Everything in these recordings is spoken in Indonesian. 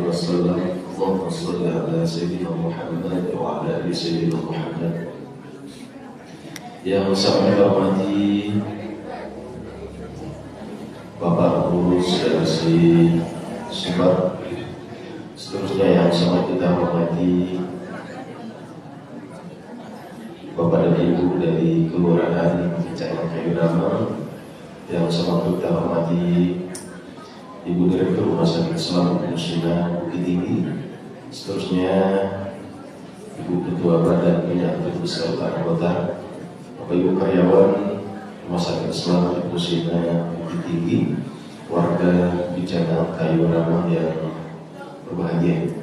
وسلم. اللهم صل على سيدنا Muhammad wa ala ali sayyidina Muhammad. Yang sangat dihormati Bapak Pengurus dari Sumbar, seterusnya yang sangat kita hormati Bapak dan Ibu dari Kelurahan Kecamatan Kayurama, yang sangat kita hormati Ibu Direktur Rumah Sakit Islam Muslimat Bukit Tinggi, seterusnya Ibu Ketua Badan Penyakit beserta anggota, Bapak Ibu karyawan Rumah Sakit Islam Muslimat Bukit Tinggi, warga Bijana Kayurama yang berbahagia.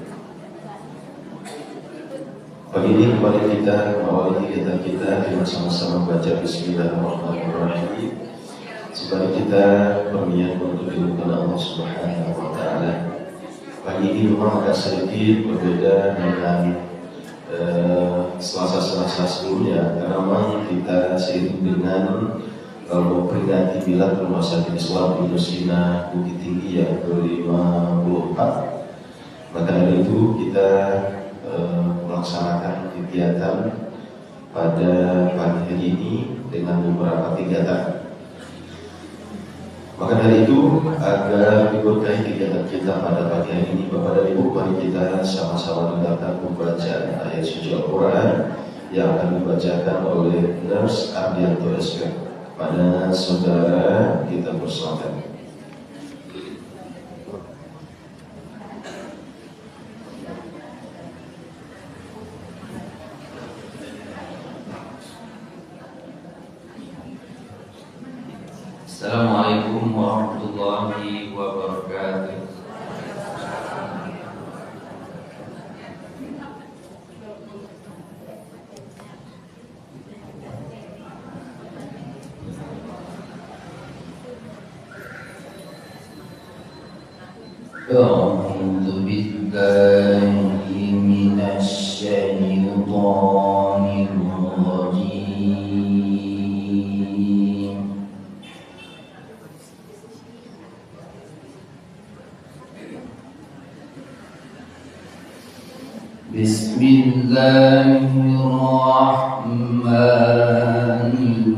Pagi ini kembali kita mengawali kegiatan kita dengan sama-sama membaca Bismillahirrahmanirrahim. Sebab kita berniat untuk dilakukan Allah Subhanahu wa Ta'ala. Pagi ini memang agak sedikit berbeda dengan Selasa-Selasa sebelumnya, karena memang kita seiring dengan memperingati Milad Rumah Sakit Islam Indonesia Bukit Tinggi yang ke-54. Maka dari itu kita melaksanakan kegiatan pada pagi hari ini dengan beberapa kegiatan. Maka dari itu, agar diberkahi kegiatan kita pada pagi hari ini, Bapak dan Ibu, mari kita sama-sama dengarkan pembacaan ayat suci Al-Quran yang akan dibacakan oleh Nurse Ardianto SK. Pada saudara kita persilakan. Assalamualaikum warahmatullahi wabarakatuh. A'udzu billahi minasy syaithanir rajim. Bismillahirrahmanirrahim.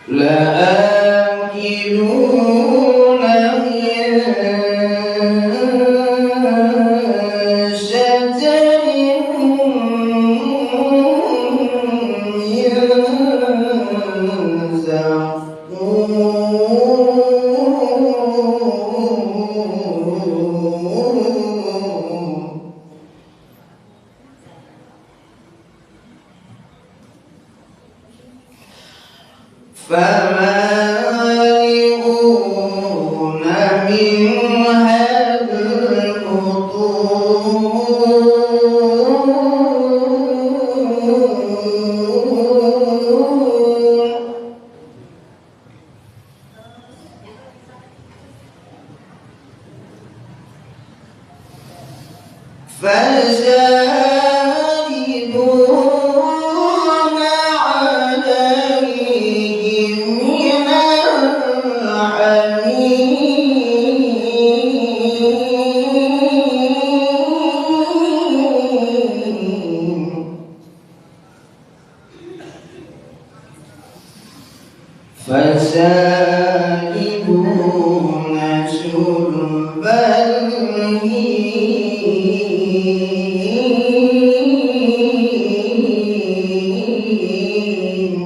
لآكلون من شجر من زقوم فمالئون منها البطون فشاربون عليه من الحميم فشاربون شرب الهيم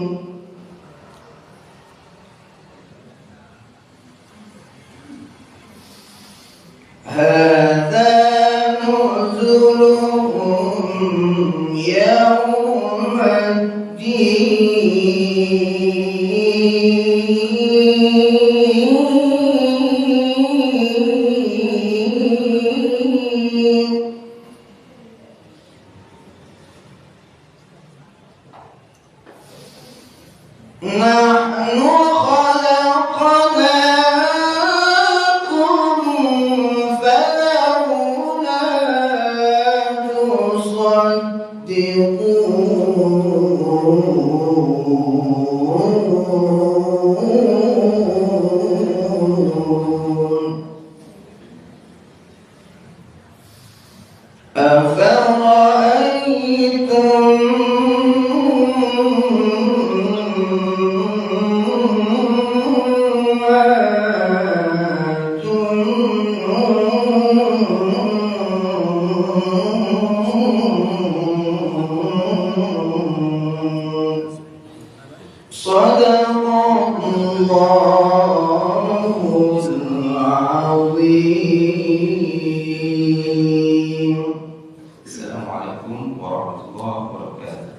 هذا نزلهم يوم الدين نحن خلقناكم فلولا تصدقون أفرأيتم صدق الله العظيم. Assalamualaikum warahmatullahi wabarakatuh.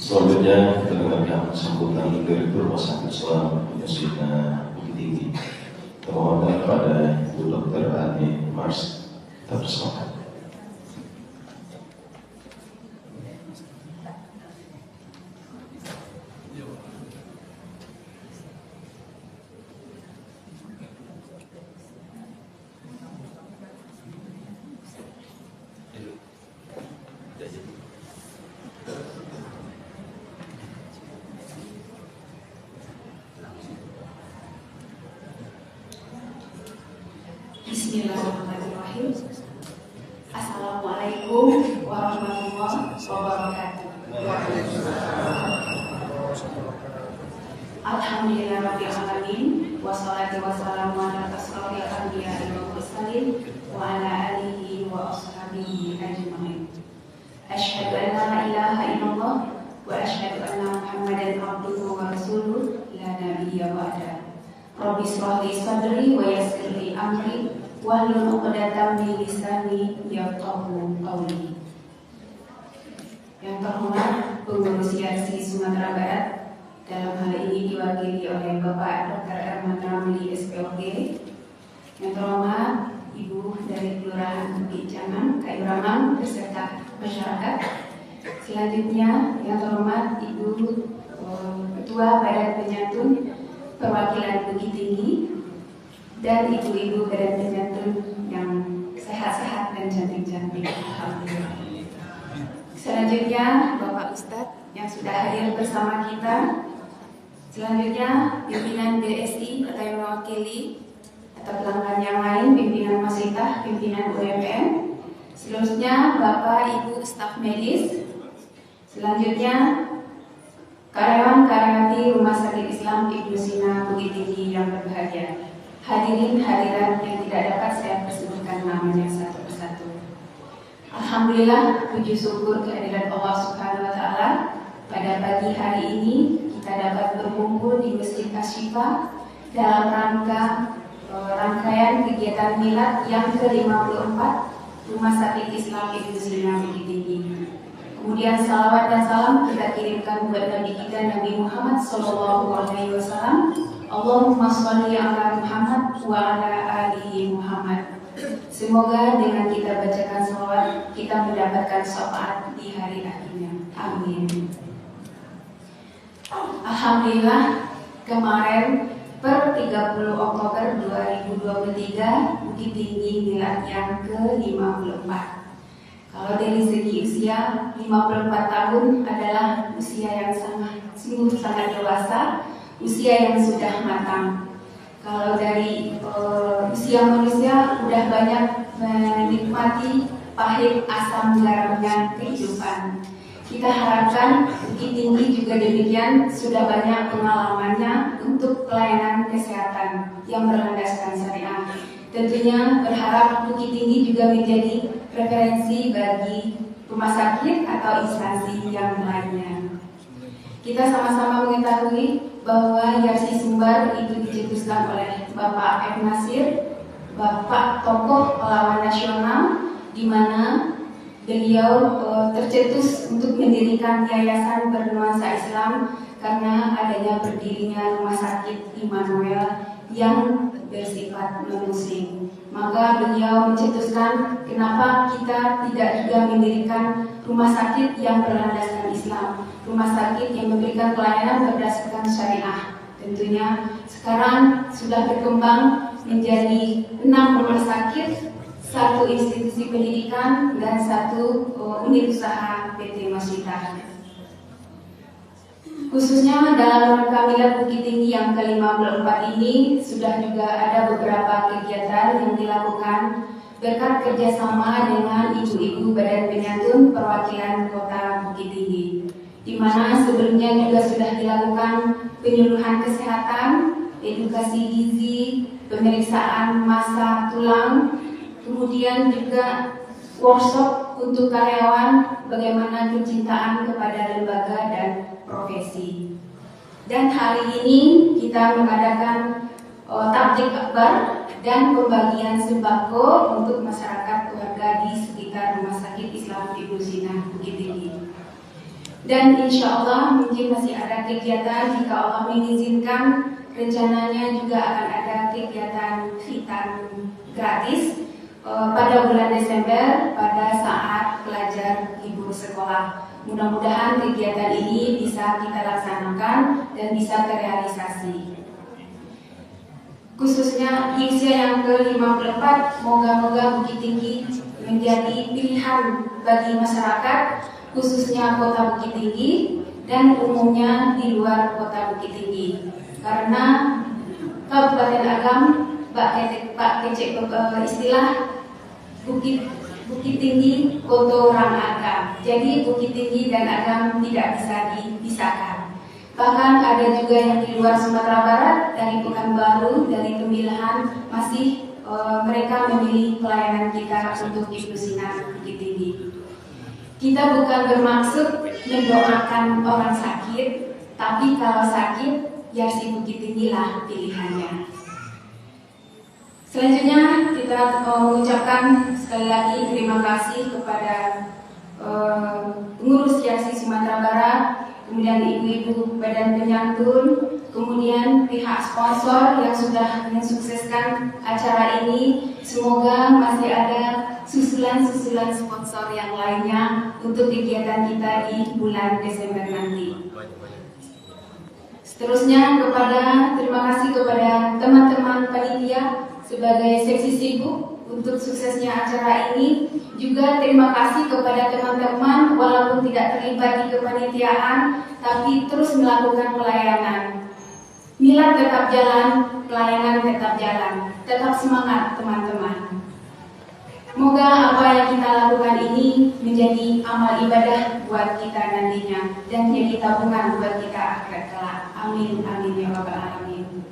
Selanjutnya kita dengarkan sambutan Direktur Rumah Sakit Islam Universitas Bukit Tinggi. Termohon kepada Ibu Dr. Ani Mars. Kita bersama. Bismillahirrahmanirrahim. Assalamualaikum warahmatullahi wabarakatuh. Alhamdulillahirabbil alamin, wassalatu wassalamu ala asrofil anbiya'i wal mursalin wa ala alihi wa ashabihi ajmain. Asyhadu an la ilaha illallah wa asyhadu anna Muhammadan abduhu wa rasuluh la nabiyya ba'da. Rabbi shrah li sadri wa yassir li amri wahlul 'uqdatam min lisani yafqahu qawli. Yang terhormat pengurus YARSI Sumatera Barat, dalam hal ini diwakili oleh Bapak Dr. Erman Ramli SPOG. Yang terhormat Ibu dari Kelurahan Bukit Jangan, Kayu Ramang beserta masyarakat. Selanjutnya yang terhormat Ibu Ketua Badan Penyantun Perwakilan Bukit Tinggi, dan ibu-ibu badan penyantun yang sehat-sehat dan cantik-cantik. Alhamdulillah. Selanjutnya Bapak Ustadz yang sudah hadir bersama kita. Selanjutnya pimpinan BSI atau yang mewakili atau pelanggan yang lain, pimpinan Masitah, pimpinan UMM. Selanjutnya Bapak Ibu staf medis. Selanjutnya karyawan-karyawati Rumah Sakit Islam Ibnu Sina Bukit Tinggi yang berbahagia. Hadirin hadirat yang tidak dapat saya persebutkan namanya satu persatu. Alhamdulillah, puji syukur kehadirat Allah Subhanahu wa taala pada pagi hari ini kita dapat berkumpul di Masjid Asy-Syifa dalam rangkaian kegiatan milad yang ke-54 Rumah Sakit Islam Ibnu Sina Bukit Tinggi. Kemudian salawat dan salam kita kirimkan buat Nabi kita Nabi Muhammad SAW. Allahumma sholli ala Muhammad wa ala alihi Muhammad. Semoga dengan kita bacakan salawat kita mendapatkan syafaat di hari akhirnya. Amin. Alhamdulillah, kemarin per 30 Oktober 2023 Bukit Tinggi milad yang ke-54. Kalau dari segi usia, 54 tahun adalah usia yang sangat dewasa, usia yang sudah matang. Kalau dari usia manusia sudah banyak menikmati pahit asam garamnya kehidupan. Kita harapkan Bukit Tinggi juga demikian sudah banyak pengalamannya untuk pelayanan kesehatan yang berlandaskan syariah. Tentunya berharap Bukit Tinggi juga menjadi referensi bagi rumah sakit atau instansi yang lainnya. Kita sama-sama mengetahui bahwa Yarsi Sumbar itu dicetuskan oleh Bapak M. Nasir, Bapak tokoh pahlawan nasional, di mana beliau tercetus untuk mendirikan yayasan bernuansa Islam karena adanya berdirinya rumah sakit Immanuel yang bersifat non-muslim. Maka beliau mencetuskan kenapa kita tidak juga mendirikan rumah sakit yang berlandaskan Islam, rumah sakit yang memberikan pelayanan berdasarkan syariah. Tentunya sekarang sudah berkembang menjadi 6 rumah sakit, 1 institusi pendidikan dan 1 unit usaha PT Masitah. Khususnya dalam rangka milad Bukit Tinggi yang ke-54 ini sudah juga ada beberapa kegiatan yang dilakukan berkat kerjasama dengan ibu-ibu badan penyantun perwakilan Kota Bukit Tinggi, di mana sebelumnya juga sudah dilakukan penyuluhan kesehatan, edukasi gizi, pemeriksaan massa tulang, kemudian juga workshop untuk karyawan bagaimana kecintaan kepada lembaga dan profesi. Dan hari ini kita mengadakan tablik akbar dan pembagian sembako untuk masyarakat keluarga di sekitar Rumah Sakit Islam Ibnu Sina Bukit Tinggi. Dan insya Allah mungkin masih ada kegiatan, jika Allah mengizinkan, rencananya juga akan ada kegiatan khitan gratis pada bulan Desember pada saat pelajar libur sekolah. Mudah-mudahan kegiatan ini bisa kita laksanakan dan bisa terrealisasi. Khususnya di usia yang ke-54, moga-moga Bukit Tinggi menjadi pilihan bagi masyarakat, khususnya Kota Bukit Tinggi dan umumnya di luar Kota Bukit Tinggi. Karena Kabupaten Agam, Pak Kecek istilah Bukit Tinggi Koto Orang Agam. Jadi Bukit Tinggi dan Agam tidak bisa dipisahkan. Bahkan ada juga yang di luar Sumatera Barat, dari Pekanbaru, dari Tembilahan, masih mereka memilih pelayanan kita untuk Ibnu Sina Bukit Tinggi. Kita bukan bermaksud mendoakan orang sakit, tapi kalau sakit, Yarsi Bukit Tinggi lah pilihannya. Selanjutnya kita mengucapkan sekali lagi terima kasih kepada pengurus Yarsi Sumatera Barat, kemudian ibu-ibu badan penyantun, kemudian pihak sponsor yang sudah mensukseskan acara ini. Semoga masih ada susulan-susulan sponsor yang lainnya untuk kegiatan kita di bulan Desember nanti. Seterusnya terima kasih kepada teman-teman panitia sebagai seksi sibuk untuk suksesnya acara ini. Juga terima kasih kepada teman-teman walaupun tidak terlibat di kepanitiaan tapi terus melakukan pelayanan. Milad tetap jalan, pelayanan tetap jalan. Tetap semangat teman-teman. Moga apa yang kita lakukan ini menjadi amal ibadah buat kita nantinya dan jadi tabungan buat kita akhirat kelak. Amin, amin ya rabbal alamin.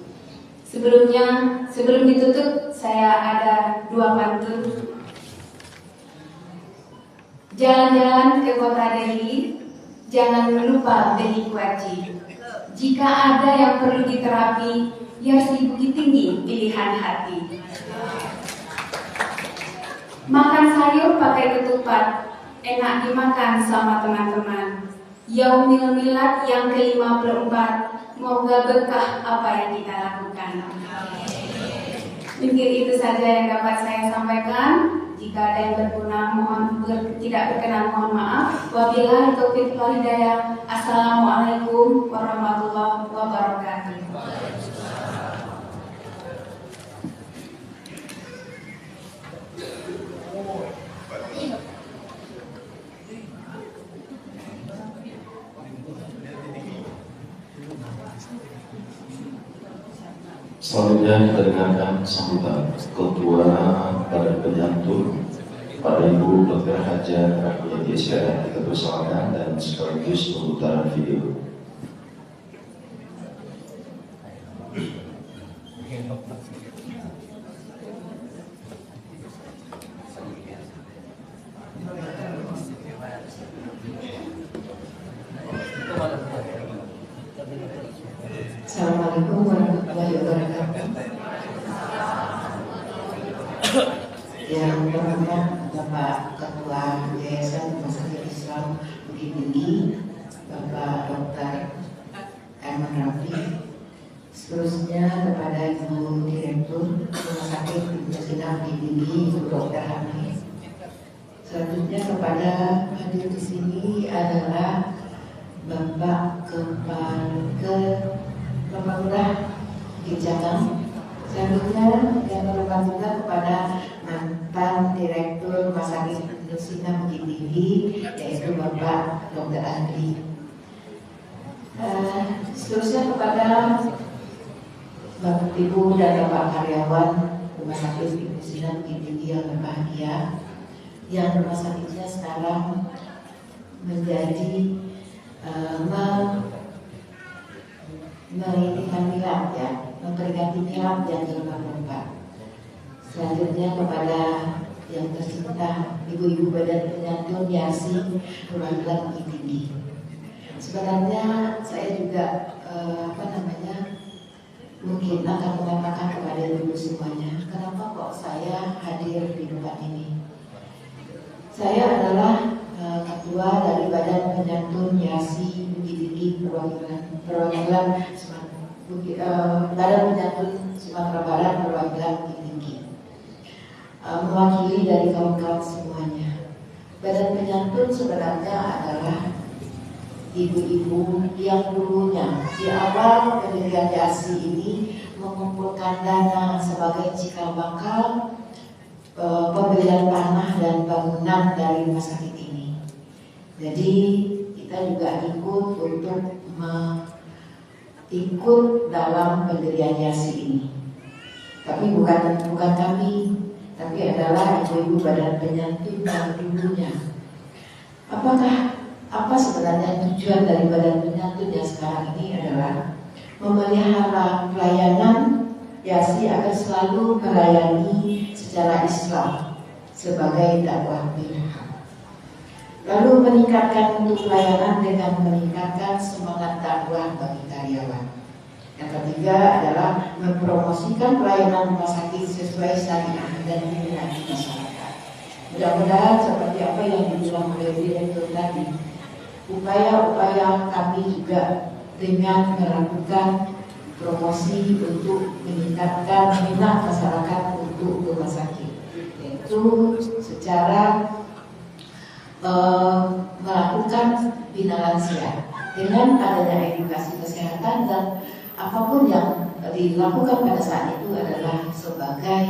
Sebelum ditutup, saya ada dua pantun. Jalan-jalan ke kota Delhi, jangan lupa beli kuaci. Jika ada yang perlu diterapi, biar si Bukit Tinggi pilihan hati. Makan sayur pakai ketupat, enak dimakan sama teman-teman. Yaumil Milad yang ke-54, semoga berkah apa yang kita lakukan. Mungkin itu saja yang dapat saya sampaikan. Jika ada yang berkenan, tidak berkenan, mohon maaf. Wabillahi taufiq wal hidayah. Assalamualaikum warahmatullahi wabarakatuh. Selanjutnya kita dengarkan sambutan Ketua Badan Penyantun Pak Ibu Dr. Hajar Rahmiyati SPM. Kita persilakan dan sekaligus pemutaran video. Assalamualaikum warahmatullahi wabarakatuh. Yang pertama Bapak Ketua Yayasan Rumah Sakit Islam Bukit Tinggi, Bapak Dr. Herman Rafi. Seterusnya kepada Ibu Direktur Rumah Sakit Islam Bukit Tinggi, Ibu Dr. Hamid. Selanjutnya kepada hadir di sini adalah Bapak Bapak Lurah Gijangan. Selanjutnya yang berhormat juga kepada mantan Direktur Rumah Sakit Nusina Bukit Tinggi, yaitu Bapak Dr. Andri. Seterusnya kepada Bapak Ibu dan Bapak karyawan Rumah Sakit Nusina Bukit Tinggi yang berbahagia, yang rumah sakitnya sekarang menjadi menginikan milad ya, memperingati milad yang ke-54. Selanjutnya kepada yang tercinta Ibu-ibu Badan Penyantun Yasi Perwakilan Bukit Tinggi. Sebenarnya saya juga mungkin akan mengatakan kepada ibu semuanya, kenapa kok saya hadir di tempat ini. Saya adalah ketua dari Badan Penyantun Yasi Bukit Tinggi perwakilan Badan Penyantun Sumatera Barat perwakilan Bukit Tinggi, mewakili dari kawan-kawan semuanya. Badan Penyantun sebenarnya adalah ibu-ibu yang dulunya di awal pendirian Yasi ini mengumpulkan dana sebagai cikal bakal pembelian tanah dan bangunan dari rumah sakit ini. Jadi kita juga ikut untuk ikut dalam pendirian Yasi ini. Tapi bukan kami, tapi adalah ibu-ibu Badan Penyantun yang dulunya. Apa sebenarnya tujuan dari Badan Penyantun yang sekarang ini adalah memelihara pelayanan Yasi agar selalu melayani secara Islam sebagai dakwah bilhaq. Lalu meningkatkan mutu pelayanan dengan meningkatkan semangat dakwah bagi karyawan. Yang ketiga adalah mempromosikan pelayanan rumah sakit sesuai syariah dan minat masyarakat. Mudah-mudahan seperti apa yang dibilang oleh Direktur tadi, upaya-upaya kami juga dengan melakukan promosi untuk meningkatkan minat masyarakat untuk rumah sakit, yaitu secara melakukan bina lansia dengan adanya edukasi kesehatan dan apapun yang dilakukan pada saat itu adalah sebagai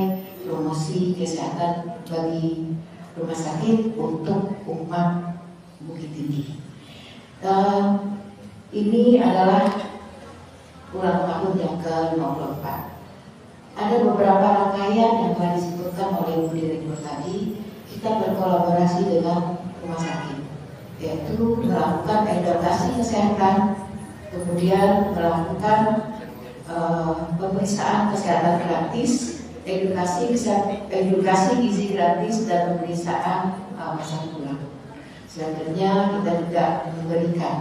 promosi kesehatan bagi rumah sakit untuk umat Bukit Tinggi. Ini adalah ulang tahun yang ke-54. Ada beberapa rangkaian yang telah disebutkan oleh Ibu Direktur tadi. Kita berkolaborasi dengan rumah sakit, yaitu melakukan edukasi kesehatan, kemudian melakukan pemeriksaan kesehatan gratis, edukasi gizi gratis, dan pemeriksaan masa tulang. Selanjutnya kita juga memberikan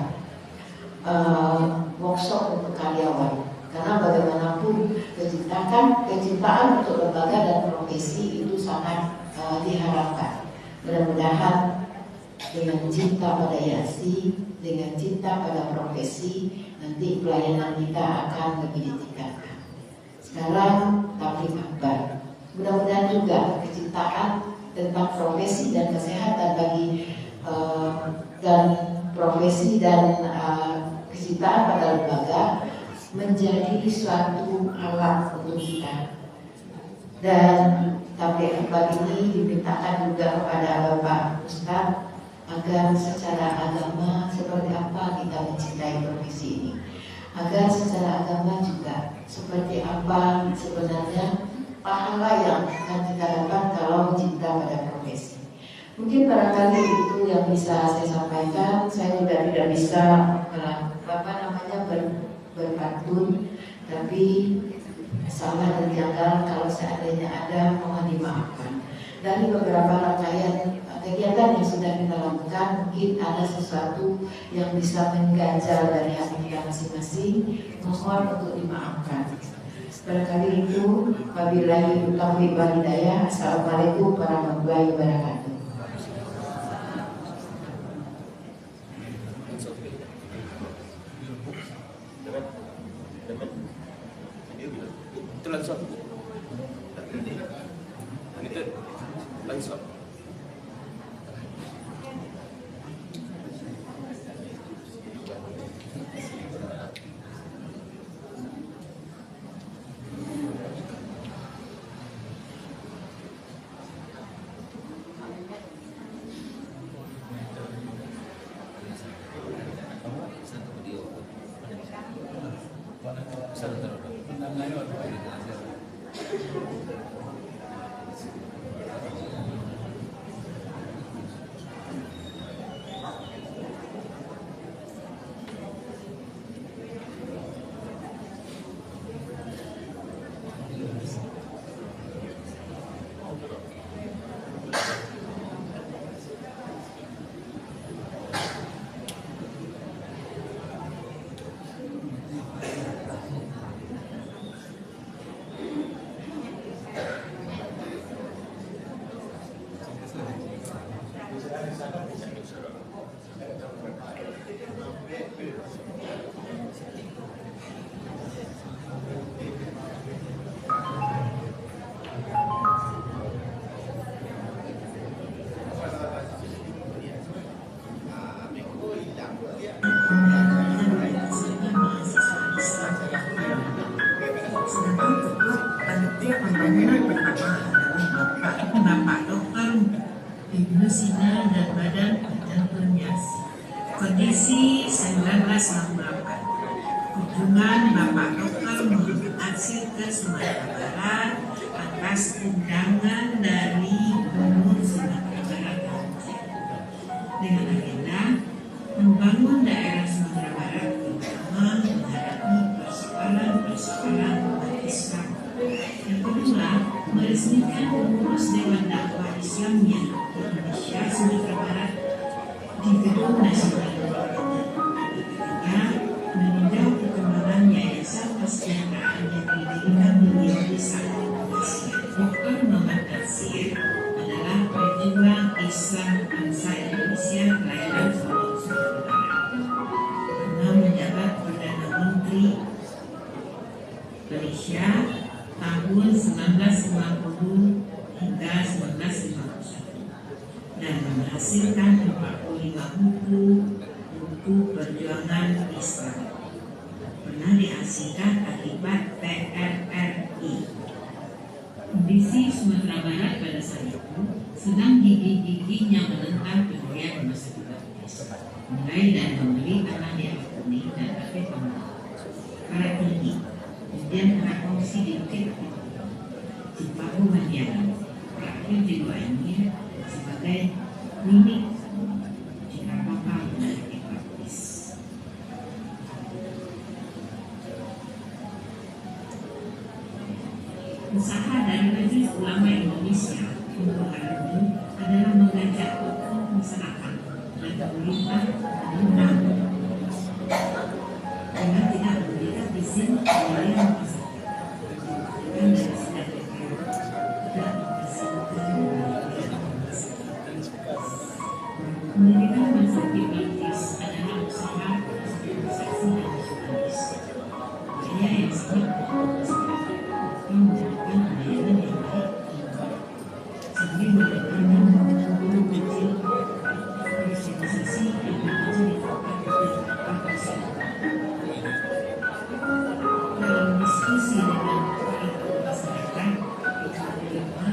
workshop untuk karyawan, karena bagaimanapun kecintaan untuk lembaga dan profesi itu sangat diharapkan. Mudah-mudahan dengan cinta pada Yasi, dengan cinta pada profesi, nanti pelayanan kita akan lebih ditingkatkan. Sekarang tabligh akbar, mudah-mudahan juga kecintaan tentang profesi dan kesehatan bagi dan profesi dan kecintaan pada lembaga menjadi suatu alat untuk kita. Dan tabligh akbar ini dimintakan juga kepada Bapak Ustadz agar secara agama seperti apa kita mencintai profesi ini, agar secara agama juga seperti apa sebenarnya pahala yang akan kita dapat kalau cinta pada profesi. Mungkin barangkali itu yang bisa saya sampaikan. Saya juga tidak bisa berpantun, tapi salah dan janggal kalau seandainya ada mohon dimaafkan. Dari beberapa rangkaian kegiatan yang sudah kita lakukan, mungkin ada sesuatu yang bisa mengganjal dari hati kita masing-masing, mohon untuk dimaafkan. Barangkali itu, wabillahi taufiq wal hidayah. Assalamualaikum warahmatullahi wabarakatuh. Langsung. Kondisi 1968, kunjungan Bapak Dr. Muhammad Atsir ke Sumatera Barat atas undangan dari Gubernur Sumatera Barat dengan agenda membangun daerah Sumatera Barat terutama menghadapi persoalan-persoalan umat Islam. Yang kedua, meresmikan pengurus Dewan Dakwah Islamiyah Indonesia Sumatera Barat di Gedung Nasional. Ketiga, meninjau perkembangan Yayasan Kesejahteraan yang didirikan di saat Indonesia. Dr. Muhammad Atsir adalah pejuang Islam bangsa Indonesia kelahiran Solo, Sumatera Barat. Pernah menjabat Perdana Menteri Malaysia tahun 1950 hingga 1951 dan menghasilkan 45 buku perjuangan Islam. Pernah dihasilkan mengoperasikan akibat TRRI. Kondisi Sumatera Barat pada saat itu sedang gigih-gigihnya menentang pemberian rumah sakit gratis, mulai dari membeli tanah di Akuni dan kafe para tinggi, kemudian para kongsi di Bukit Cipaku Madiana, terakhir di Guaini sebagai milik jika bakal menjadi praktis. Usaha dari Majelis Ulama Indonesia untuk hal ini adalah mengajak tokoh masyarakat dan pemerintah menentang dengan tidak memberikan izin pemberian rumah sakit dan dari setiap tidak mempersiapkan pemberian rumah sakit. Mendirikan rumah sakit gratis adalah usaha organisasi dan nasionalis. Saya yang sangat memberikan layanan yang baik sambil memberikan guru kecil organisasi yang menjadi dalam diskusi dengan masyarakat terima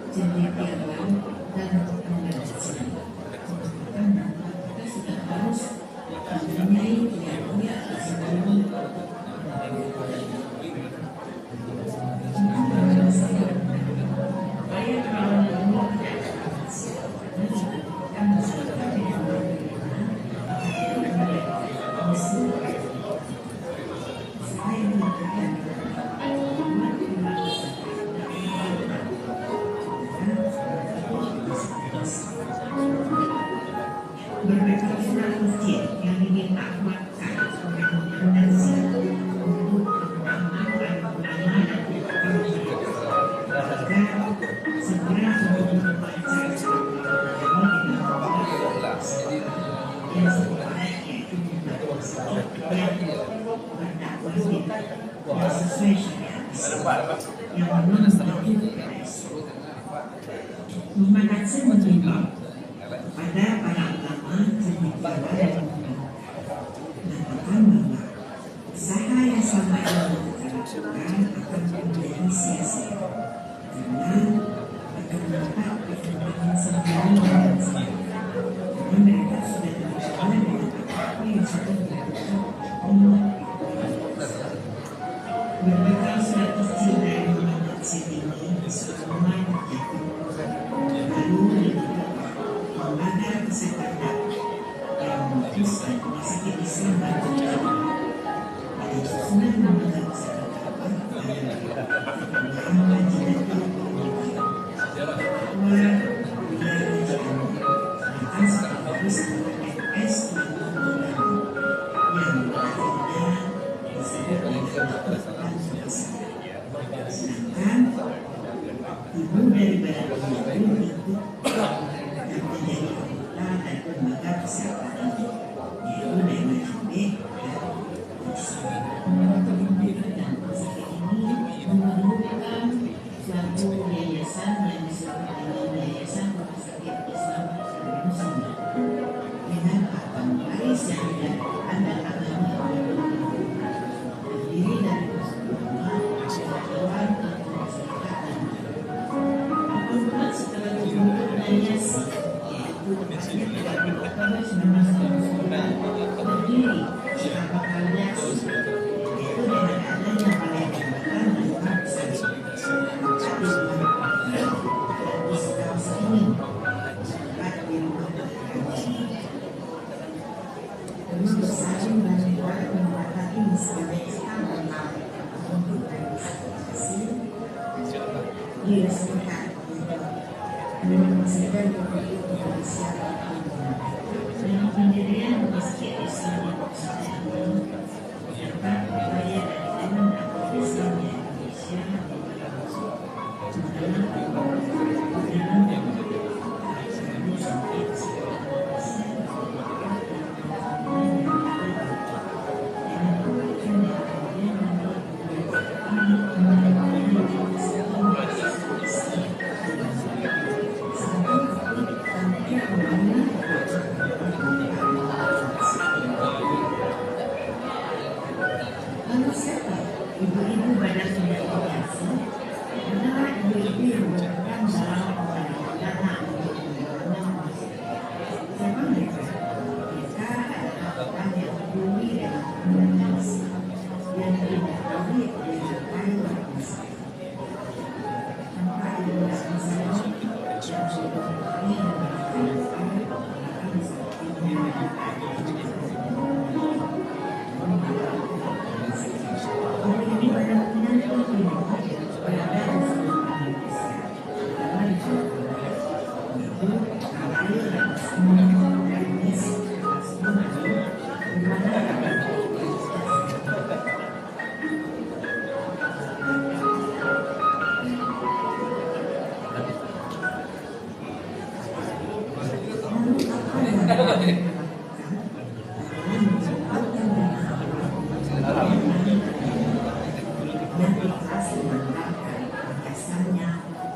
cendekia baru dan mengajarkan bahwa kita sudah harus mempunyai pilihan sebelum berbekal surat masjid yang diminta makan rekomendasi untuk pengembangan ulama dan agar segera membaca yang sebenarnya yaitu yang berdakwah yang sesuai syariat yang memang Muhammad Hasan mengimbau kepada para ulama dan mengatakan bahwa usaha yang selama ini kita lakukan akan menjadi sia-sia karena akan mendapat perkembangan sendiri dan sendiri karena mereka sudah terbiasa dengan apa yang sudah dilakukan berbekal surat kecil dari Muhammad Sedini semua terjadi lalu lembaga kesehatan yang memutuskan rumah sakit Islam dan sudah lembaga kesehatan ibu dari badan itu ikut dan menjadi anggota dan lembaga kesehatan yaitu dari dan sakit ini memerlukan suatu yayasan yang disebut dengan Yayasan Rumah Sakit Islam Nusantara dengan papan waris yang didapatkan dan agama terdiri dari persatuan setelah dibentuk yayasan yaitu tepatnya 30 Oktober 1999 berdiri sebagai aliansi yaitu dengan adanya balai jabatan dan rumah besar di kawasan ini tempat di rumah rumah bersalin dan membuat pengobatan ini sebagai standar untuk realisasi diresmikan menyaksikan Republik Indonesia dengan pendirian Rumah Sakit Islam Nusantara dapat upaya dari Dewan Agama Islam Indonesia siapa? Ibu-ibu badan mediasi adalah ibu-ibu yang berperan dalam pengadaan dana untuk pembangunan masjid. Siapa mereka? Mereka adalah orang yang peduli dengan komunitas yang diketahui oleh berbagai organisasi. Tanpa organisasi yang sudah kami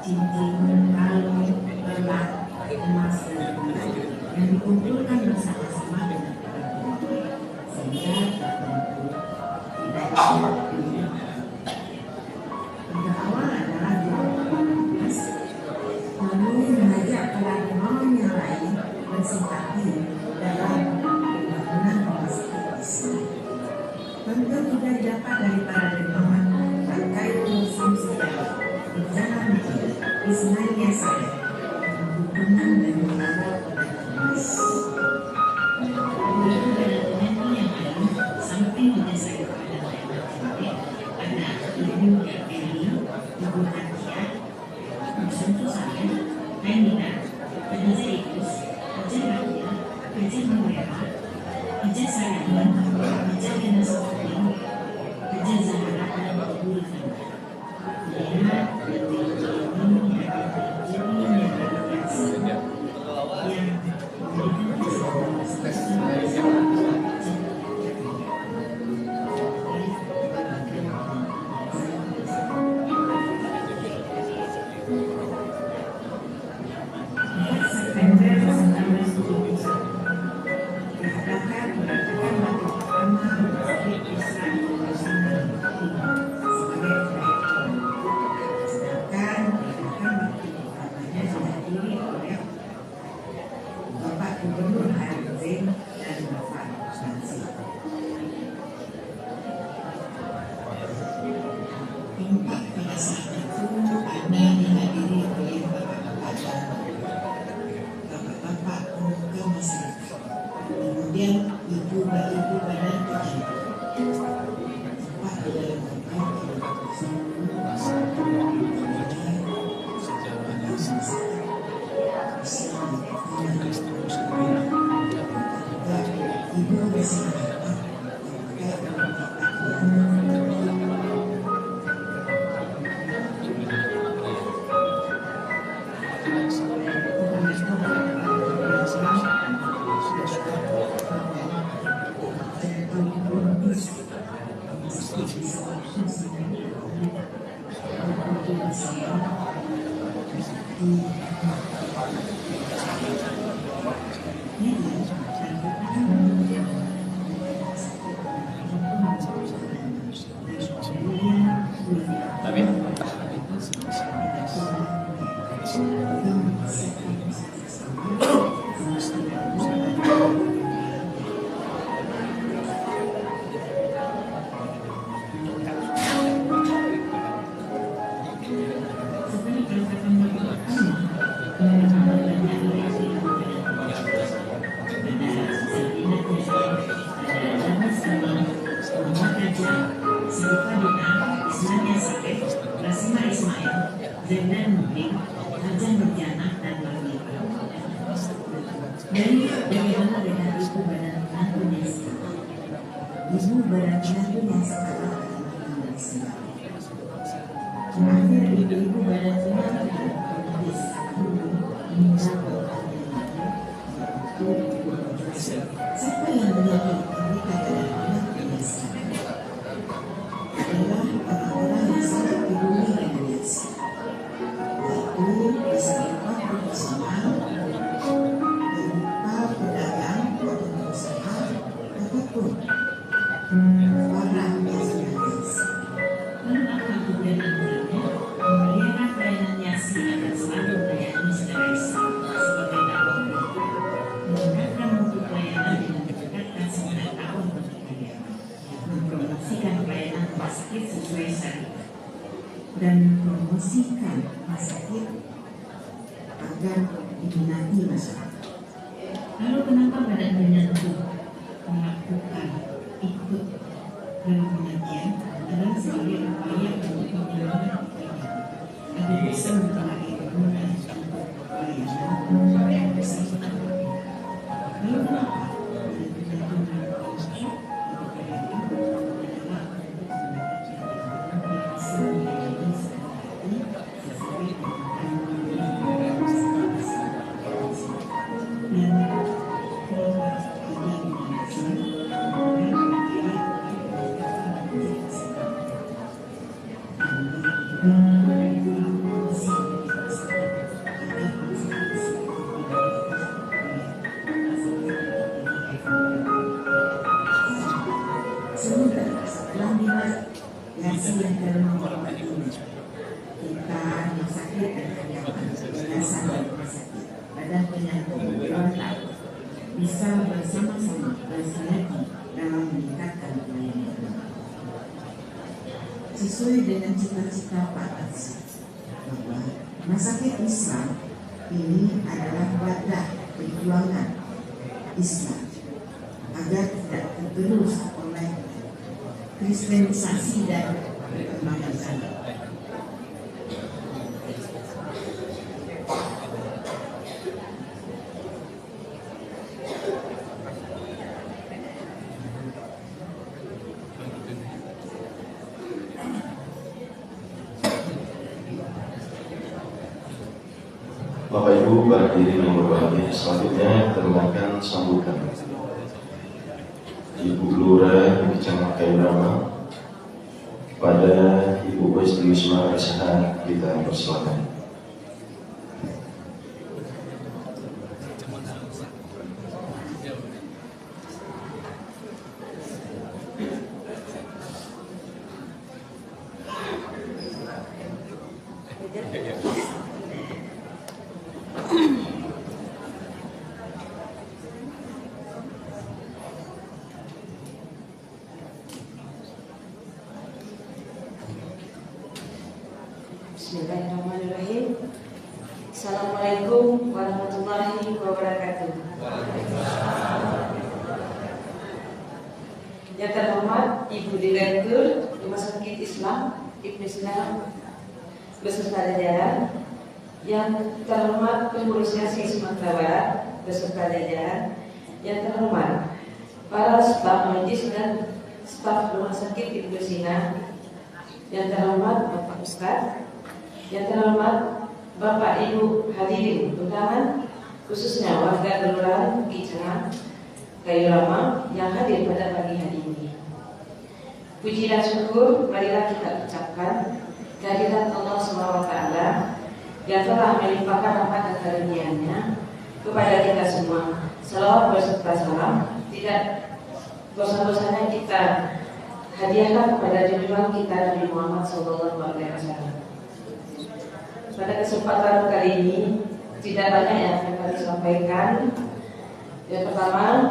cincin, kalung, gelang, emas, dan perak yang dikumpulkan bersama-sama dengan orang sehingga tidak digunakan. Pada awal adalah 2018, lalu mengajak para imam yang lain bersimpati dalam pembangunan masjid Islam. Tentu tidak dapat dari para imam pakai musim sejarah berjalan Ismailnya saya dukungan dan mengalah pada tulis. Begitu pada penyanyi yang lain samping menyelesaikan pada tema cantik ada Ibu Eli, Ibu Atia, Tentu saya, Nina, Haji Zaikus, Haji Rakyat, Haji Mawera, Haji Sayaman, Haji Dina Sofrin, Haji Zahra dan Ibu Rifana. Lihat orang yang sakit sesuai syariat dan promosikan rumah sakit agar diminati masyarakat. Lalu kenapa Badan Penyentuh melakukan ikut dalam pengajian adalah sebagai upaya untuk menjaga agar bisa mempengaruhi hubungan untuk pelayanan yang bersangkutan. Lalu kenapa Badan Penyentuh melakukan workshop untuk pelayanan adalah untuk mendapatkan yang bisa menjadi sehari-hari sesuai dengan setelah divaksinasi yang ke-6 ini, kita yang sakit dan karyawan biasa di rumah sakit Badan Penyentuh berontak bisa bersama-sama bersinergi dalam meningkatkan pelayanan sesuai dengan cita-cita Pak Ansi bahwa rumah sakit Islam ini adalah wadah perjuangan Islam agar tidak tergerus oleh kristenisasi dan perkembangan zaman. Bapak Ibu berdiri yang berbahagia, selanjutnya terdengarkan sambutan Ibu Lurah Kecamatan Kayurama pada Ibu Westi Wisma Resahan. Kita persilakan. Bismillahirrahmanirrahim. Assalamualaikum warahmatullahi wabarakatuh. Yang terhormat Ibu Direktur Rumah Sakit Islam Ibnu Sina beserta jajaran, yang terhormat Pengurus Yasin Sumatera Barat beserta jajaran, yang terhormat para staf medis dan staf Rumah Sakit Ibnu Sina, yang terhormat Bapak Ustadz, yang terhormat Bapak Ibu hadirin undangan, khususnya warga Kelurahan Kicana Kayurama yang hadir pada pagi hari ini. Puji dan syukur marilah kita ucapkan kehadirat Allah SWT yang telah melimpahkan rahmat dan karunia-Nya kepada kita semua. Salawat beserta salam tidak bosan-bosannya kita hadiahkan kepada junjungan kita Nabi Muhammad SAW. Pada kesempatan kali ini tidak banyak yang akan kami sampaikan. Yang pertama,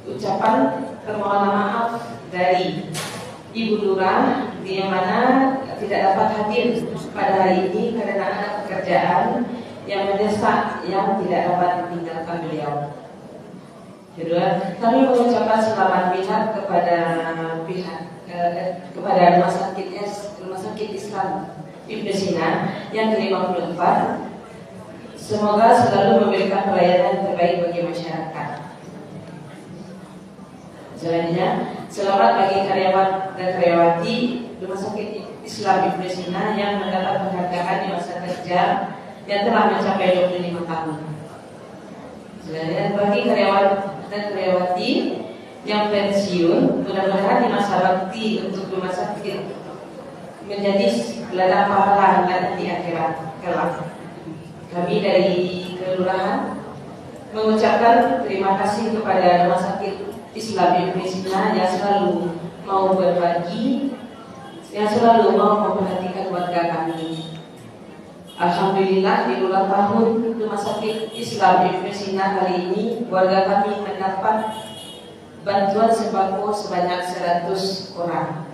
ucapan permohonan maaf dari Ibu Lurah yang mana tidak dapat hadir pada hari ini karena ada pekerjaan yang mendesak yang tidak dapat ditinggalkan beliau. Kedua, kami mengucapkan selamat pihak kepada Rumah Sakit Islam Ibnu Sina yang ke-54. Semoga selalu memberikan pelayanan terbaik bagi masyarakat. Selanjutnya, selamat bagi karyawan dan karyawati Rumah Sakit Islam Ibnu Sina yang mendapat penghargaan di masa kerja yang telah mencapai 25 tahun. Selanjutnya, bagi karyawan dan karyawati yang pensiun, mudah-mudahan di masa bakti untuk rumah sakit menjadi ladang pahala dan di akhirat kelak. Kami dari kelurahan mengucapkan terima kasih kepada Rumah Sakit Islam Ibnu Sina yang selalu mau berbagi, yang selalu mau memperhatikan warga kami. Alhamdulillah di ulang tahun Rumah Sakit Islam Ibnu Sina kali ini warga kami mendapat bantuan sembako sebanyak 100 orang.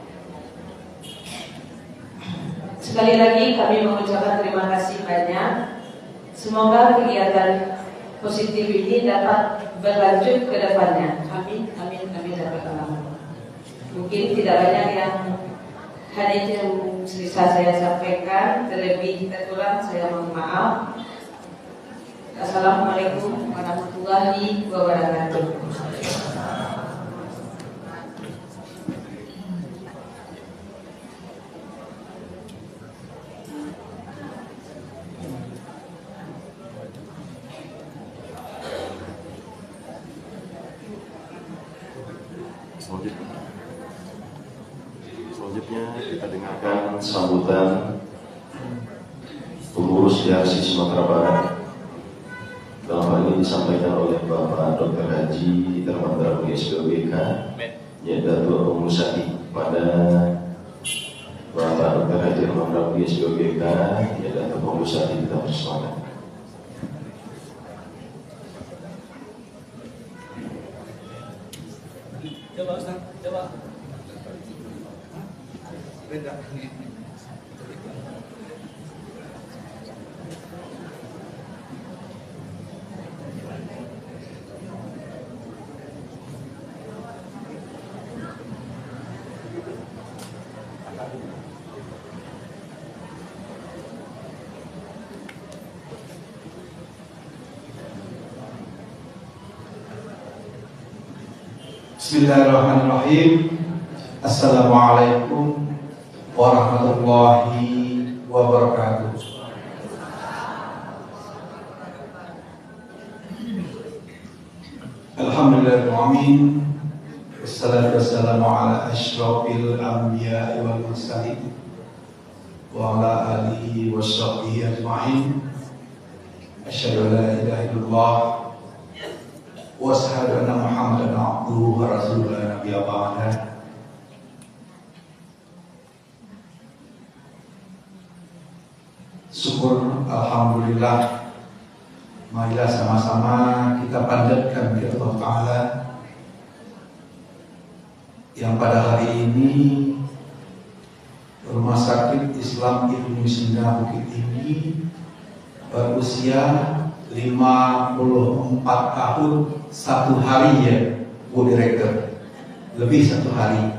Sekali lagi kami mengucapkan terima kasih banyak. Semoga kegiatan positif ini dapat berlanjut ke depannya. Amin, amin, amin dapat alamin. Mungkin tidak banyak yang hanya itu yang bisa saya sampaikan. Terlebih terkurang saya mohon maaf. Assalamualaikum warahmatullahi wabarakatuh. Selanjutnya kita dengarkan sambutan pengurus YASI Sumatera Barat. Dalam hal ini disampaikan oleh Bapak Dr. Haji Darmandra SPOGK, yaitu pengurus YASI. Pada Bapak Dr. Haji Darmandra SPOGK, yaitu pengurus YASI, kita bersemangat. Coba Ustaz, coba. Bismillahirrahmanirrahim. Assalamualaikum warahmatullahi wabarakatuh. Alhamdulillahirrahmanirrahim. Wassalatu wassalamu ala asyrafil anbiya'i wal mursalin wa ala alihi wa sahbihi ajma'in. Asyhadu an la ilaha illallah wa asyhadu anna Muhammadan abduhu wa rasuluhu la nabiyya ba'dah. Syukur alhamdulillah, marilah sama-sama kita panjatkan kepada Allah Ta'ala yang pada hari ini Rumah Sakit Islam Ibnu Sina Bukit Tinggi berusia 54 tahun 1 hari ya Bu Direktur, lebih 1 hari.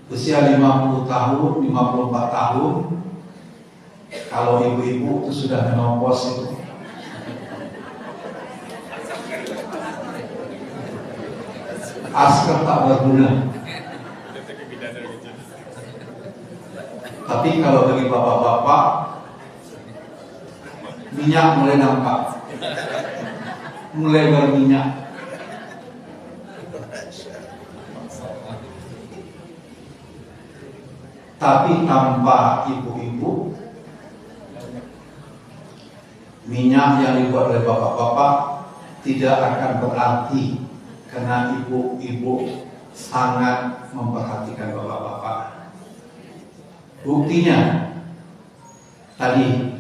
Usia 50 tahun, 54 tahun. Kalau ibu-ibu itu sudah menopause itu. Asker tak berguna. Tapi kalau bagi bapak-bapak, minyak mulai nampak, mulai berminyak. Tapi tanpa ibu-ibu, minyak yang dibuat oleh bapak-bapak tidak akan berarti, karena ibu-ibu sangat memperhatikan bapak-bapak. Buktinya, tadi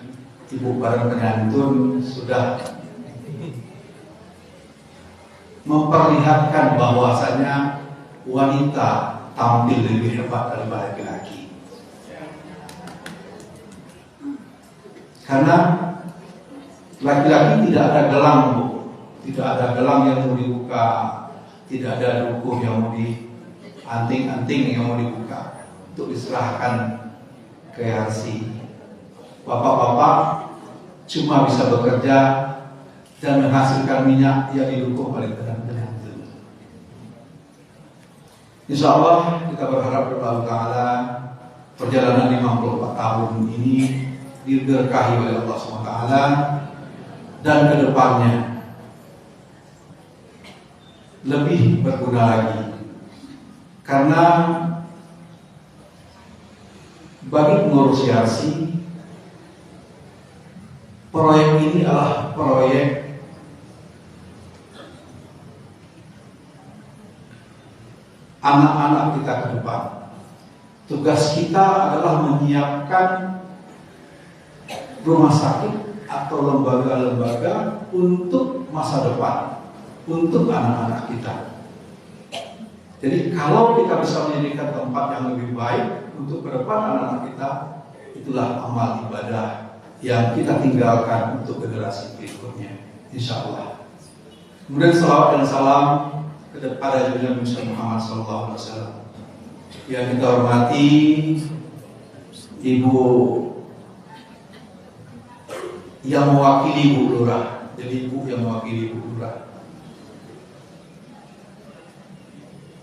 Ibu Badan Penyantun sudah memperlihatkan bahwasanya wanita tampil lebih hebat daripada laki-laki. Karena laki-laki tidak ada gelang, Bu. Tidak ada gelang yang mau dibuka, tidak ada duku yang mau anting-anting yang mau dibuka untuk diserahkan ke YASI. Bapak-bapak cuma bisa bekerja dan menghasilkan minyak yang didukung oleh Badan-Penyantun. Insya Allah kita berharap kepada Allah Ta'ala perjalanan 54 tahun ini diberkahi oleh Allah SWT dan kedepannya lebih berguna lagi, karena bagi pengurus YASI proyek ini adalah proyek anak-anak kita ke depan. Tugas kita adalah menyiapkan rumah sakit atau lembaga-lembaga untuk masa depan, untuk anak-anak kita. Jadi kalau kita bisa menjadikan tempat yang lebih baik untuk ke depan anak-anak kita, itulah amal ibadah yang kita tinggalkan untuk generasi berikutnya, insya Allah. Kemudian salawat dan salam kepada Nabi Muhammad SAW. Yang kita hormati Ibu yang mewakili Ibu Lurah, jadi Ibu yang mewakili Ibu Lurah.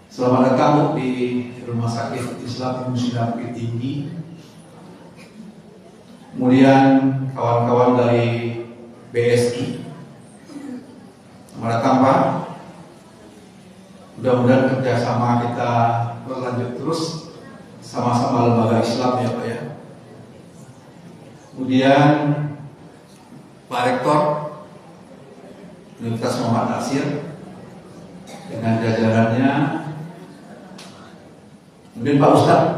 Selamat datang di Rumah Sakit Islam Muslim Bukit Tinggi. Kemudian kawan-kawan dari BSI, selamat datang Pak. Mudah-mudahan kerjasama kita berlanjut terus, sama-sama lembaga Islam ya Pak ya. Kemudian Pak Rektor Universitas Muhammad Nasir dengan jajarannya. Kemudian Pak Ustadz,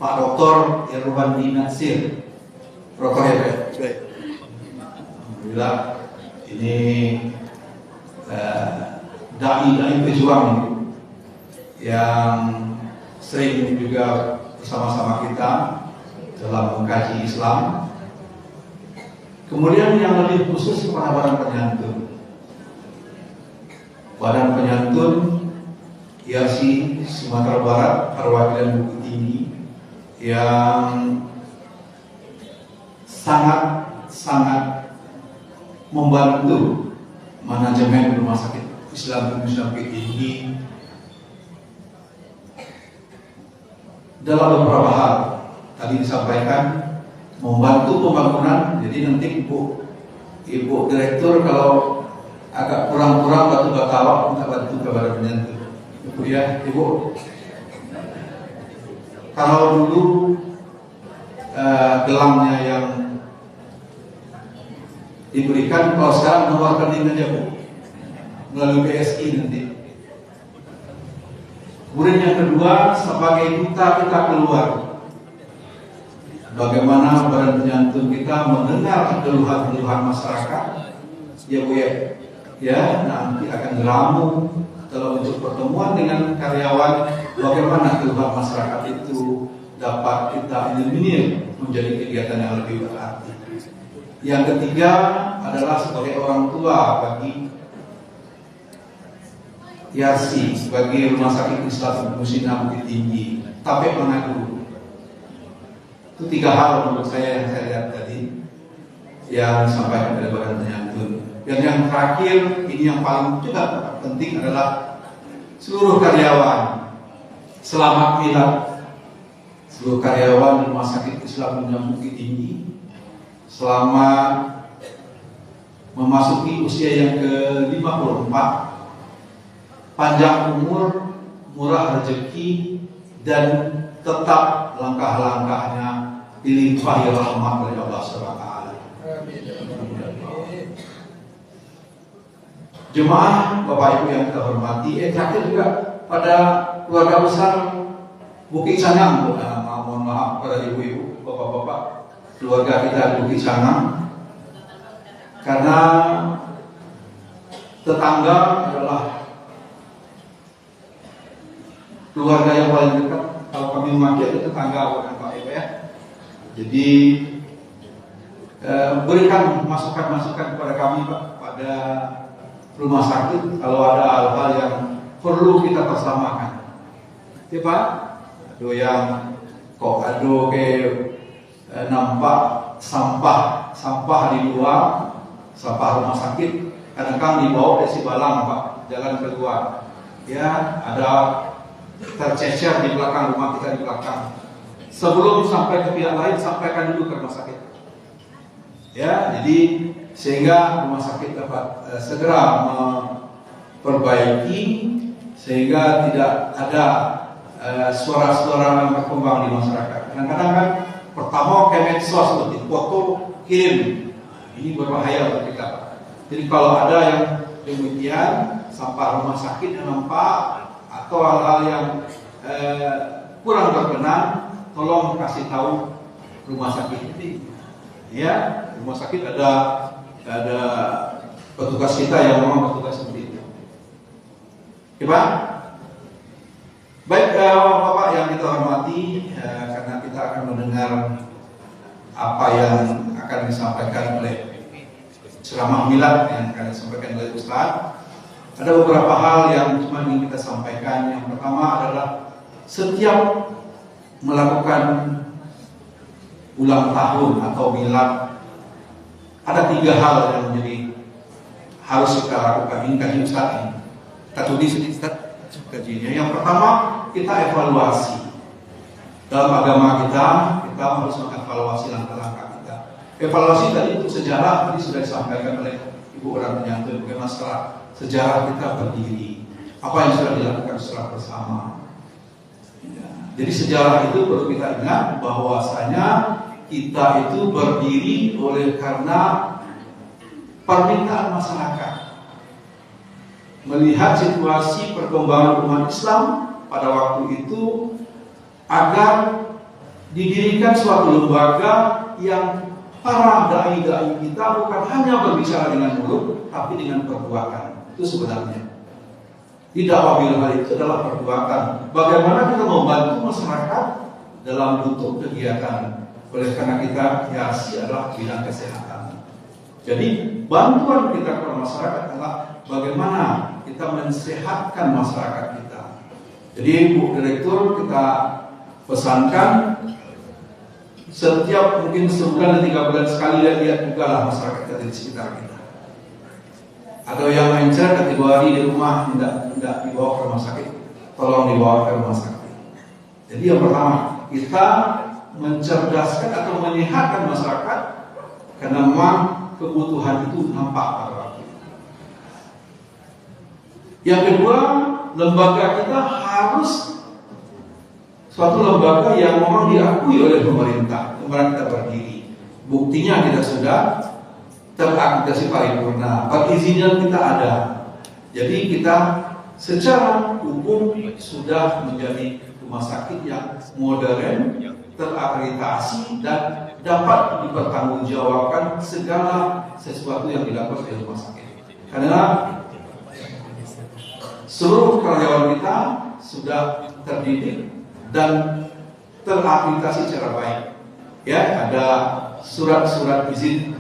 Pak Dr. Irwandi Nasir, Prof. ya Pak. Alhamdulillah ini dai pejuang yang sering juga bersama-sama kita dalam mengkaji Islam. Kemudian yang lebih khusus kepada Badan Penyantun. Badan Penyantun IASI Sumatera Barat Perwakilan Bukit Tinggi yang sangat membantu manajemen Rumah Sakit Islam Indonesia Bukit Tinggi dalam beberapa hal. Tadi disampaikan membantu pembangunan. Jadi nanti Ibu Direktur kalau agak kurang-kurang batu batawa minta bantu kepada penyantun. Ibu ya, Ibu. Kalau dulu gelangnya yang diberikan, kalau sekarang nomor rekening aja Bu, melalui BSI nanti. Kemudian yang kedua, sebagai duta kita keluar, bagaimana Badan Penyantun kita mendengar keluhan-keluhan masyarakat, ya Bu ya, nanti akan ngeramu dalam bentuk pertemuan dengan karyawan, bagaimana keluhan masyarakat itu dapat kita eliminir menjadi kegiatan yang lebih berarti. Yang ketiga adalah sebagai orang tua bagi IASI, sebagai Rumah Sakit Islam Muslim Bukit Tinggi, Tapek Manado. Itu tiga hal menurut saya yang saya lihat tadi yang disampaikan oleh Badan Penyantun. Dan yang terakhir, ini yang paling juga penting adalah seluruh karyawan selamat milad. Seluruh karyawan Rumah Sakit Islam Bukit Tinggi selamat memasuki usia yang ke-54, panjang umur, murah rezeki, dan tetap langkah-langkahnya dilimpahi rahmat dari Allah SWT. Jemaah Bapak Ibu yang kita hormati, terakhir juga pada keluarga besar Bukit Sangang, mohon maaf pada ibu-ibu, bapak-bapak, keluarga kita di Bukit Sangang, karena tetangga adalah keluarga yang paling dekat. Kalau kami memakai itu tetangga Pak Ibu ya. Jadi berikan masukan-masukan kepada kami Pak, pada rumah sakit kalau ada hal-hal yang perlu kita bersamakan. Ya Pak, ada yang kok ada nampak sampah di luar, sampah rumah sakit, kadang-kadang dibawa dari Sibalang Pak, jalan keluar. Ya, ada tercecer di belakang rumah kita di belakang. Sebelum sampai ke pihak lain, sampaikan dulu ke rumah sakit. Ya, jadi sehingga rumah sakit dapat segera memperbaiki sehingga tidak ada suara-suara yang berkembang di masyarakat. Kadang-kadang kan pertama ke medsos seperti foto kirim, ini berbahaya untuk kita. Jadi kalau ada yang demikian sampah rumah sakit yang nampak atau hal-hal yang kurang berkenan, tolong kasih tahu rumah sakit ini. Ya, rumah sakit ada petugas kita yang memang petugas seperti itu. Oke Pak? kita hormati, karena kita akan mendengar apa yang akan disampaikan oleh ceramah milad yang akan disampaikan oleh Ustaz. Ada beberapa hal yang cuma ingin kita sampaikan. Yang pertama adalah setiap melakukan ulang tahun atau milad, ada 3 hal yang menjadi harus kita lakukan. Ini kaji Ustaz ini. Kita tulis sedikit Ustaz kajiannya. Yang pertama, kita evaluasi. Dalam agama kita harus mengevaluasi langkah-langkah kita. Evaluasi tadi itu sejarah tadi sudah disampaikan oleh Ibu Orang Menyantun, bagaimana sejarah kita berdiri, apa yang sudah dilakukan secara bersama. Jadi sejarah itu perlu kita ingat bahwasanya kita itu berdiri oleh karena permintaan masyarakat. Melihat situasi perkembangan umat Islam pada waktu itu agar didirikan suatu lembaga yang para dai-dai kita bukan hanya berbicara dengan mulut, tapi dengan perbuatan. Itu sebenarnya. Di dakwah bilhal itu adalah perbuatan. Bagaimana kita membantu masyarakat dalam bentuk kegiatan. Oleh karena kita hiasi adalah bidang kesehatan. Jadi bantuan kita kepada masyarakat adalah bagaimana kita mensehatkan masyarakat kita. Jadi Bu Direktur, kita pesankan setiap mungkin sebulan dan 3 bulan sekali lihat juga lah masyarakat kita di sekitar kita. Atau yang encer kategori di rumah tidak dibawa ke rumah sakit, tolong dibawa ke rumah sakit. Jadi yang pertama, kita mencerdaskan atau menyehatkan masyarakat karena memang kebutuhan itu nampak pada waktu itu. Yang kedua, lembaga kita harus suatu lembaga yang memang diakui oleh pemerintah, tempat kita berdiri. Buktinya kita sudah terakreditasi paripurna, perizinan kita ada. Jadi kita secara hukum sudah menjadi rumah sakit yang modern, terakreditasi dan dapat dipertanggungjawabkan segala sesuatu yang dilakukan oleh rumah sakit. Karena seluruh karyawan kita sudah terdidik dan terakreditasi secara baik. Ya, ada surat-surat izin,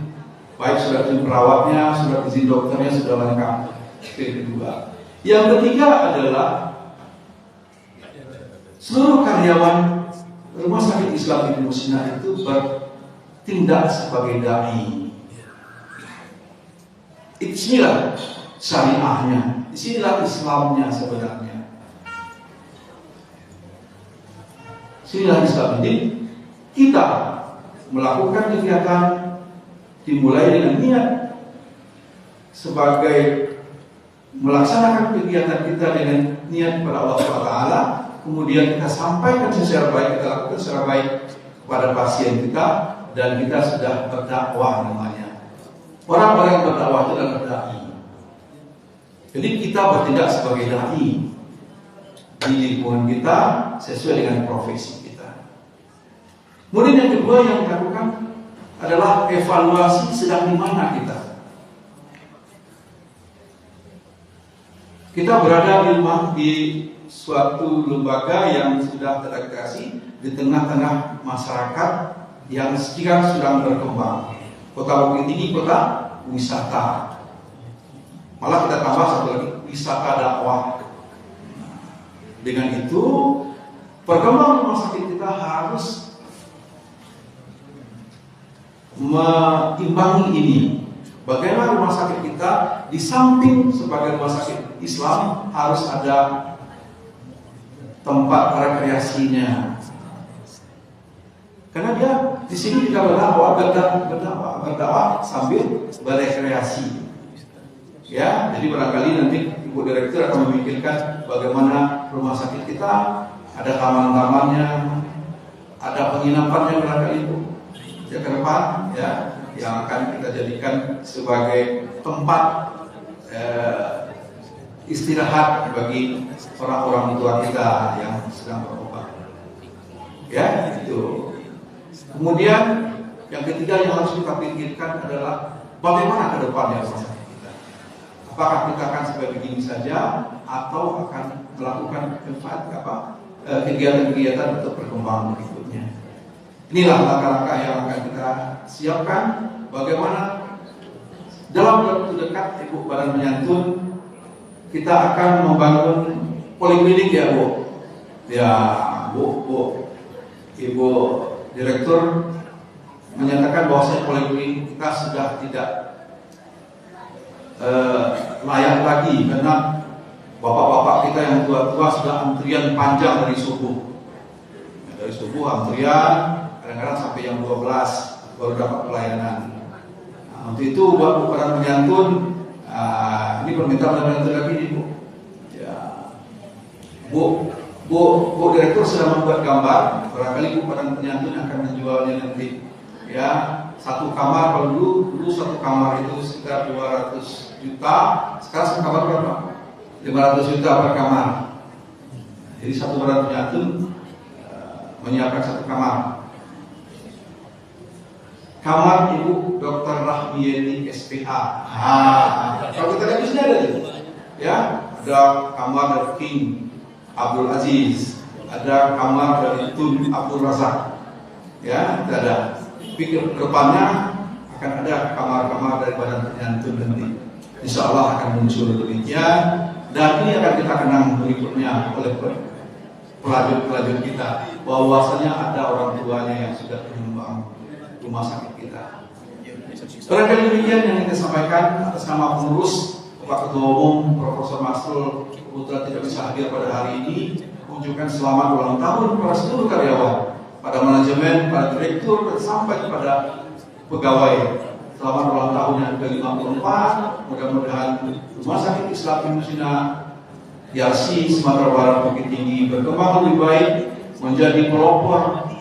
baik surat izin perawatnya, surat izin dokternya sudah lengkap. Yang kedua. Yang ketiga adalah seluruh karyawan Rumah Sakit Islam Ibnu Sina itu bertindak sebagai dai. Inilah syariahnya, disinilah Islamnya sebenarnya. Sinilah Islam ini. Kita melakukan kegiatan dimulai dengan niat sebagai melaksanakan kegiatan kita dengan niat kepada Allah SWT. Kemudian kita sampaikan secara baik, kita lakukan secara baik kepada pasien kita, dan kita sudah berdakwah namanya. Orang-orang yang berdakwah itu adalah dai. Jadi kita bertindak sebagai dai di lingkungan kita sesuai dengan profesi kita. Kemudian yang kedua yang dilakukan adalah evaluasi sedang di mana kita. Kita berada di suatu lembaga yang sudah terakreditasi di tengah-tengah masyarakat yang sekarang sedang berkembang. Kota Bukit Tinggi kota wisata. Malah kita tambah satu lagi, wisata dakwah. Dengan itu, perkembangan rumah sakit kita harus mengimbangi ini. Bagaimana rumah sakit kita di samping sebagai rumah sakit Islam harus ada tempat rekreasinya. Karena dia di sini juga berdakwah sambil berekreasi. Ya, jadi barangkali nanti Ibu Direktur akan memikirkan bagaimana rumah sakit kita ada taman-tamannya, ada penginapannya barangkali itu ya ke depan ya, yang akan kita jadikan sebagai tempat istirahat bagi orang-orang tua kita yang sedang berobat. Ya, itu. Kemudian yang ketiga yang harus kita pikirkan adalah bagaimana ke depannya rumah sakit kita. Apakah kita akan seperti begini saja atau akan melakukan kegiatan-kegiatan untuk perkembangan berikutnya. Inilah langkah-langkah yang akan kita siapkan. Bagaimana dalam waktu dekat Ibu Badan Penyantun kita akan membangun poliklinik ya Bu. Ya Bu, Ibu Direktur menyatakan bahwa poliklinik kita sudah tidak layak lagi karena bapak-bapak kita yang tua-tua sudah antrian panjang dari subuh. Dari subuh antrian kadang-kadang sampai jam 12 baru dapat pelayanan. Nah, untuk itu buat Badan Penyantun, ini permintaan Badan Penyantun lagi nih Bu. Ya, Bu Direktur sudah membuat gambar. Barangkali Bu Badan Penyantun akan menjualnya nanti. Ya, satu kamar kalau dulu satu kamar itu sekitar 200 juta. Sekarang satu kamar berapa? 500 juta per kamar. Jadi satu Badan Penyantun menyiapkan satu kamar. Kamar Ibu Dr. Rahmiyeni SPH. Kalau kita lihat di sini ada nih. Ya, ada kamar dari King Abdul Aziz, ada kamar dari Tun Abdul Razak. Ya, kita ada. Pikir depannya akan ada kamar-kamar dari Badan Penyantun nanti. Insya Allah akan muncul demikian. Dan ini akan kita kenang berikutnya oleh pelajur-pelajur kita, bahwasanya ada orang tuanya yang sudah menyumbang rumah sakit kita. Barangkali demikian yang kita sampaikan atas nama pengurus, Bapak Ketua Umum Profesor Masrul kebetulan tidak bisa hadir pada hari ini. Mengucapkan selamat ulang tahun kepada seluruh karyawan, pada manajemen, pada direktur, dan sampai kepada pegawai. Selamat ulang tahun yang ke-54. Mudah-mudahan Rumah Sakit Islam Indonesia Yarsi Sumatera Barat Bukit Tinggi berkembang lebih baik, menjadi pelopor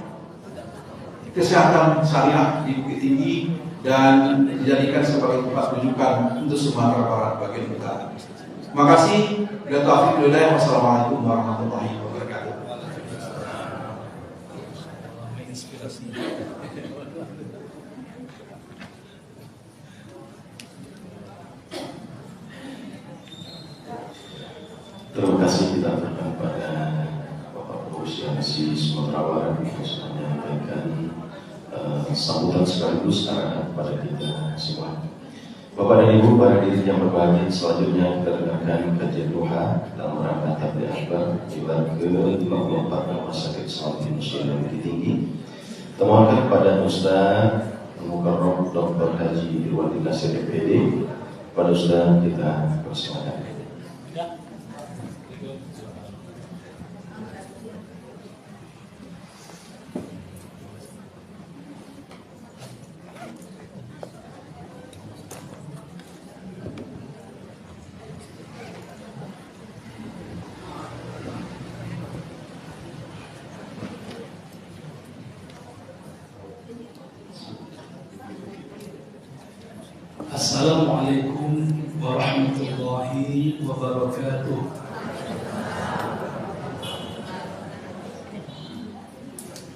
kesehatan syariah di Bukit Tinggi dan dijadikan sebagai tempat rujukan untuk Sumatera Barat bagian utara. Terima kasih. Wassalamualaikum warahmatullahi wabarakatuh. Terima kasih kita berikan kepada Bapak Pengurus Yarsi Sumatera Barat yang sudah menyampaikan sambutan sekaligus arahan kepada kita semua. Bapak dan Ibu, para diri yang berbahagia, selanjutnya kita dengarkan kajian doa dalam rangka Tabligh Akbar Jumat ke-54 Rumah Sakit Islam Indonesia yang Bukit Tinggi. Temukan kepada Ustaz Mukarram Dr. Haji Irwandi Nasir DPD. Pada Ustaz kita persilakan. Assalamualaikum warahmatullahi wabarakatuh.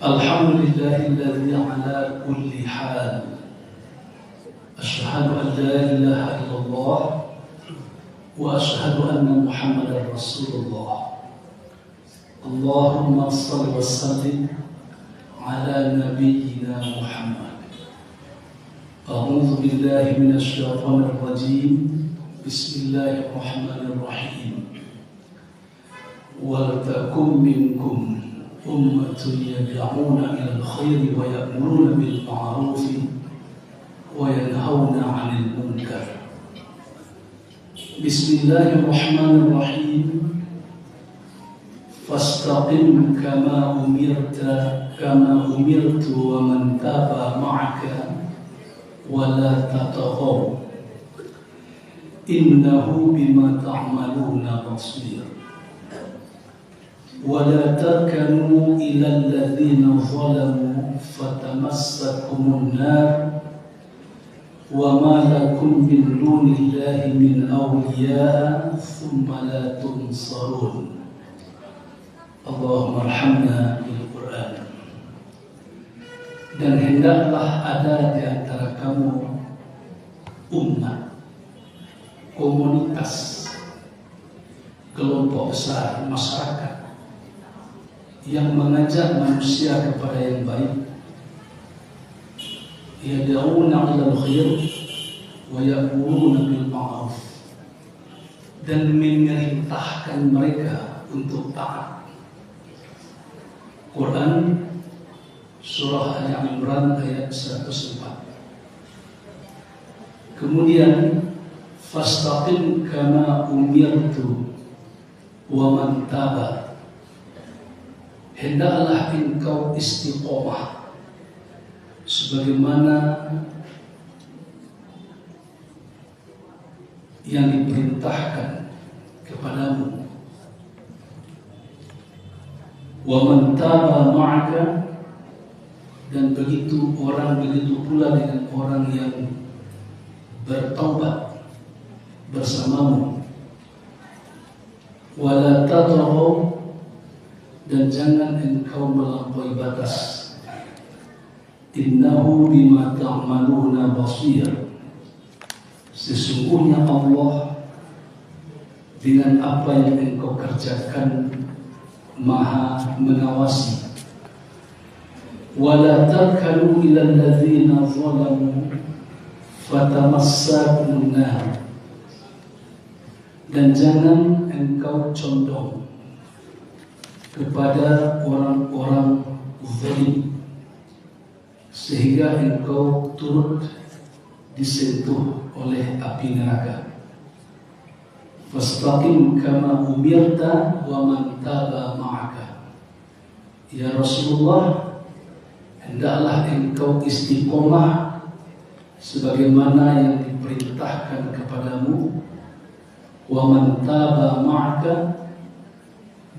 Alhamdulillahilladzi ala kulli hal. Asyhadu an la ilaha illallah wa asyhadu anna Muhammadar Rasulullah. Allahumma shalli wa sallim ala nabiyyina Muhammad. أعوذ بالله من الشيطان الرجيم بسم الله الرحمن الرحيم ولتكن منكم أمة يدعون إلى الخير ويأمرون بالمعروف وينهون عن المنكر بسم الله الرحمن الرحيم فاستقم كما أمرت ومن تاب معك ولا تطغوا إنه بما تعملون بصير ولا تركنوا إلى الذين ظلموا فتمسكم النار وما لكم من دون الله من أولياء ثم لا تنصرون اللهم ارحمنا بالقرآن. Dan hendaklah ada di antara kamu umat, komunitas, kelompok besar masyarakat yang mengajak manusia kepada yang baik, yad'una 'ilal khair wa ya'muruna bil ma'ruf, dan memerintahkan mereka untuk taat. Quran Surah Al-Imran ayat 104. Kemudian fastaqim kama umirtu wa man taba, hendaklah engkau istiqomah sebagaimana yang diperintahkan kepadamu. Wa man taba ma'aka, dan begitu pula dengan orang yang bertaubat bersamamu. Wala tatghaw, dan jangan engkau melampaui batas. Innahu bima ta'maluna basir, sesungguhnya Allah dengan apa yang engkau kerjakan Maha mengawasi. Wala tarkanu ilal ladzina zalamu fatamassakumun nar, dan jangan engkau condong kepada orang-orang zalim sehingga engkau turut disentuh oleh api neraka. Fastaqim kama umirta wa man taba ma'aka. Ya Rasulullah, hendaklah engkau istiqomah sebagaimana yang diperintahkan kepadamu. Wa man taba ma'aka,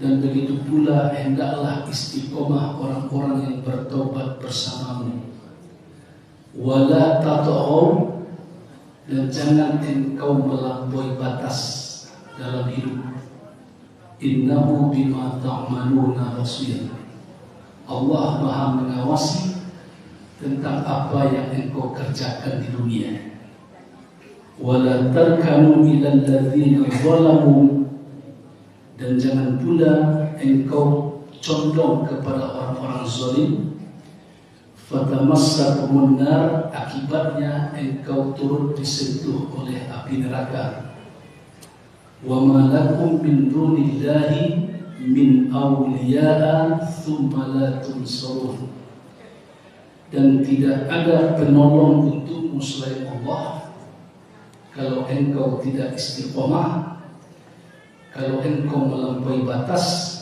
dan begitu pula hendaklah istiqomah orang-orang yang bertobat bersamamu. Wala tatghaw, dan jangan engkau melampaui batas dalam hidup. Innahu bima ta'maluna basir, Allah Maha mengawasi tentang apa yang engkau kerjakan di dunia. Wala tarkanu ilal ladzina zalamu, dan jangan pula engkau condong kepada orang-orang zalim. Fatamassakumun nar, akibatnya engkau turut disentuh oleh api neraka. Wa ma lakum min dunillahi min awliya'a thumma la tunsarun, dan tidak ada penolong untukmu selain Allah kalau engkau tidak istiqomah, kalau engkau melampaui batas,